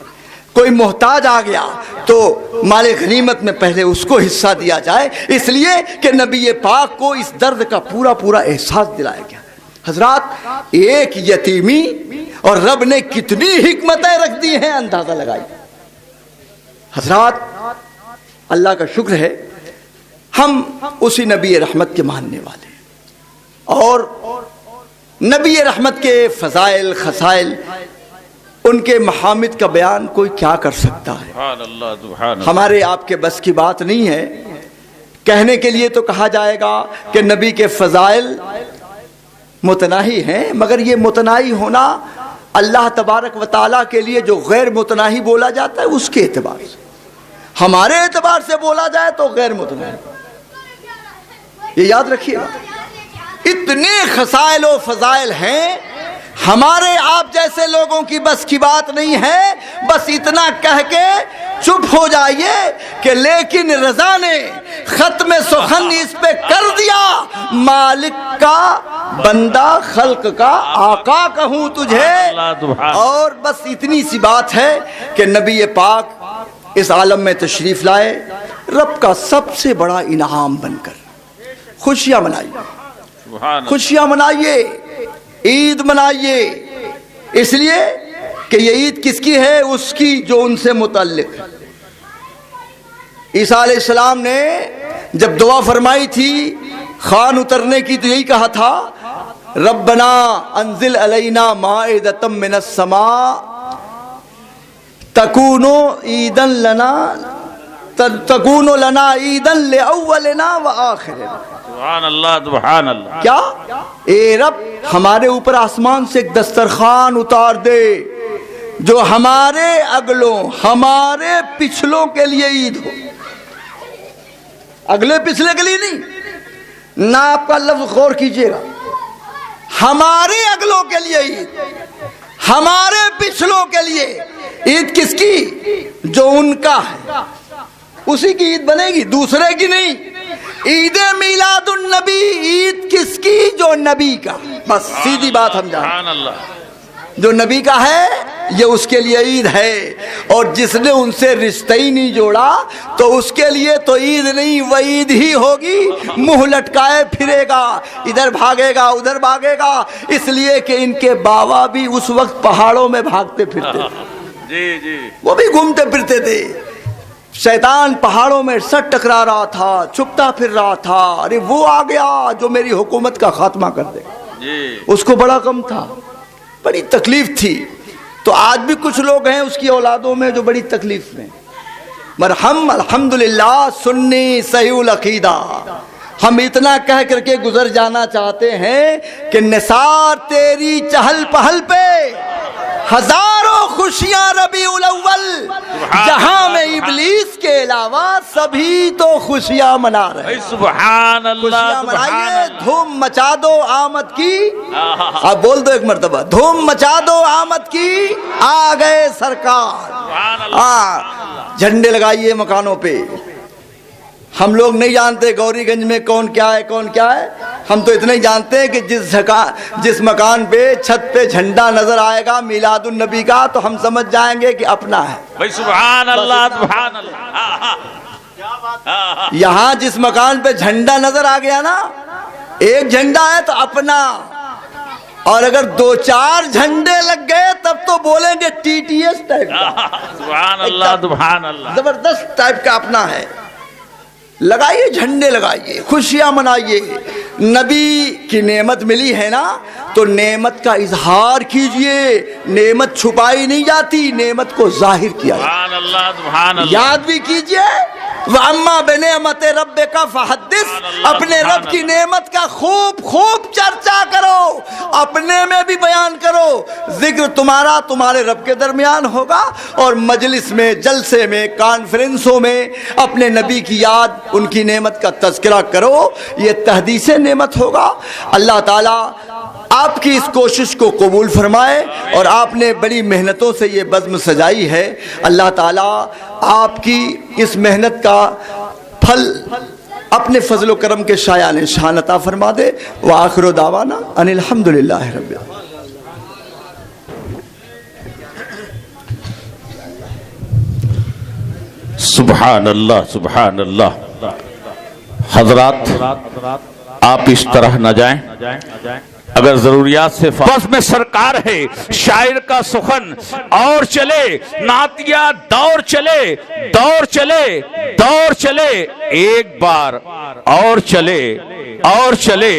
کوئی محتاج آ گیا تو مال غنیمت میں پہلے اس کو حصہ دیا جائے، اس لیے کہ نبی پاک کو اس درد کا پورا احساس دلایا گیا۔ حضرات، ایک یتیمی اور رب نے کتنی حکمتیں رکھ دی ہیں اندازہ لگائی۔ حضرات، اللہ کا شکر ہے ہم اسی نبی رحمت کے ماننے والے ہیں، اور نبی رحمت کے فضائل خصائل، ان کے محامد کا بیان کوئی کیا کر سکتا ہے؟ سبحان اللہ، سبحان اللہ۔ ہمارے آپ کے بس کی بات نہیں ہے۔ کہنے کے لیے تو کہا جائے گا کہ نبی کے فضائل متناہی ہیں، مگر یہ متناہی ہونا اللہ تبارک و تعالیٰ کے لیے جو غیر متناہی بولا جاتا ہے اس کے اعتبار سے، ہمارے اعتبار سے بولا جائے تو غیر متناہی۔ یہ یاد رکھیے گا، اتنے خصائل و فضائل ہیں، ہمارے آپ جیسے لوگوں کی بس کی بات نہیں ہے۔ بس اتنا کہہ کے چپ ہو جائیے کہ لیکن رضا نے ختم سخن اس پہ کر دیا، مالک کا بندہ خلق کا آقا کہوں تجھے۔ اور بس اتنی سی بات ہے کہ نبی پاک اس عالم میں تشریف لائے رب کا سب سے بڑا انعام بن کر۔ خوشیاں منائیے، خوشیاں منائیے، عید منائیے، اس لیے کہ یہ عید کس کی ہے؟ اس کی جو ان سے متعلق ہے۔ عیسیٰ علیہ السلام نے جب دعا فرمائی تھی خوان اترنے کی تو یہی کہا تھا، ربنا انزل علینا مائدۃ من السماء تکون عیدا لنا عیدا لاولنا وآخرنا۔ سبحان اللہ، سبحان اللہ۔ کیا؟ اے رب، ہمارے اوپر آسمان سے ایک دسترخوان اتار دے جو ہمارے اگلوں ہمارے پچھلوں کے لیے عید ہو، اگلے پچھلے کے لیے نہیں، نہ آپ کا لفظ غور کیجئے گا، ہمارے اگلوں کے لیے عید، ہمارے پچھلوں کے لیے عید۔ کس کی؟ جو ان کا ہے اسی کی عید بنے گی، دوسرے کی نہیں۔ عید میلاد النبی عید کس کی؟ جو نبی کا، بس سیدھی بات ہم جانتے، جو نبی کا ہے یہ اس کے لیے عید ہے، اور جس نے ان سے رشتہ ہی نہیں جوڑا تو اس کے لیے تو عید نہیں وعید ہی ہوگی، منہ لٹکائے پھرے گا، ادھر بھاگے گا ادھر بھاگے گا، اس لیے کہ ان کے باوا بھی اس وقت پہاڑوں میں بھاگتے پھرتے تھے، وہ بھی گھومتے پھرتے تھے، شیطان پہاڑوں میں سر ٹکرا رہا تھا، چھپتا پھر رہا تھا، ارے وہ آ گیا جو میری حکومت کا خاتمہ کر دے، اس کو بڑا غم تھا، بڑی تکلیف تھی۔ تو آج بھی کچھ لوگ ہیں اس کی اولادوں میں جو بڑی تکلیف میں، مرحم الحمدللہ سنی صحیح العقیدہ، ہم اتنا کہہ کر کے گزر جانا چاہتے ہیں کہ نثار تیری چہل پہل پہ ہزاروں خوشیاں ربیع الاول، جہاں میں ابلیس کے علاوہ سبھی تو خوشیاں منا رہے ہیں۔ سبحان اللہ، خوشیاں منائیے، دھوم مچا دو آمد کی، آپ بول دو ایک مرتبہ، دھوم مچا دو آمد کی، آ گئے سرکار۔ جھنڈے لگائیے مکانوں پہ۔ ہم لوگ نہیں جانتے گوری گنج میں کون کیا ہے کون کیا ہے، ہم تو اتنا ہی جانتے ہیں کہ جس مکان پہ چھت پہ جھنڈا نظر آئے گا میلاد النبی کا تو ہم سمجھ جائیں گے کہ اپنا ہے بھائی۔ سبحان اللہ، سبحان اللہ۔ یہاں جس مکان پہ جھنڈا نظر آ گیا نا، ایک جھنڈا ہے تو اپنا، اور اگر دو چار جھنڈے لگ گئے تب تو بولیں گے ٹی ٹی ایس ٹائپ کا، سبحان اللہ، سبحان اللہ۔ زبردست ٹائپ کا اپنا ہے۔ لگائیے، جھنڈے لگائیے، خوشیاں منائیے. نبی کی نعمت ملی ہے نا تو نعمت کا اظہار کیجئے. نعمت چھپائی نہیں جاتی، نعمت کو ظاہر کیا جاتا. سبحان اللہ سبحان اللہ. یاد بھی کیجئے. وَأَمَّا بِنِعْمَتِ رَبِّكَ فَحَدِّثْ. اپنے رب کی نعمت کا خوب خوب چرچا کرو، اپنے میں بھی بیان کرو. ذکر تمہارا تمہارے رب کے درمیان ہوگا، اور مجلس میں، جلسے میں، کانفرنسوں میں اپنے نبی کی یاد، ان کی نعمت کا تذکرہ کرو. یہ تحدیث نعمت ہوگا. اللہ تعالیٰ آپ کی اس کوشش کو قبول فرمائے، اور آپ نے بڑی محنتوں سے یہ بزم سجائی ہے. اللہ تعالیٰ آپ کی اس محنت کا پھل اپنے فضل و کرم کے شایان شان عطا فرما دے. وآخر دعوانا ان الحمدللہ رب العالمین. سبحان اللہ سبحان اللہ. حضرات آپ اس طرح نہ جائیں. اگر ضروریات سے بس میں سرکار ہے، شاعر کا سخن اور چلے، نعتیہ دور چلے، دور چلے، دور چلے، ایک بار اور چلے، اور چلے،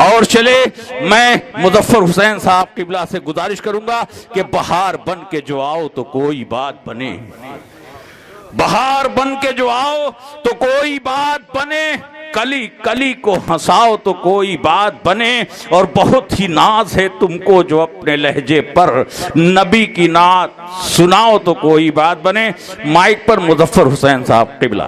اور چلے. میں مظفر حسین صاحب قبلہ سے گزارش کروں گا کہ بہار بن کے جو آؤ تو کوئی بات بنے. بہار بن کے جو آؤ تو کوئی بات بنے. کلی کلی کو ہنساؤ تو کوئی بات بنے. اور بہت ہی ناز ہے تم کو جو اپنے لہجے پر نبی کی نعت سناؤ تو کوئی بات بنے. مائک پر مظفر حسین صاحب قبلہ.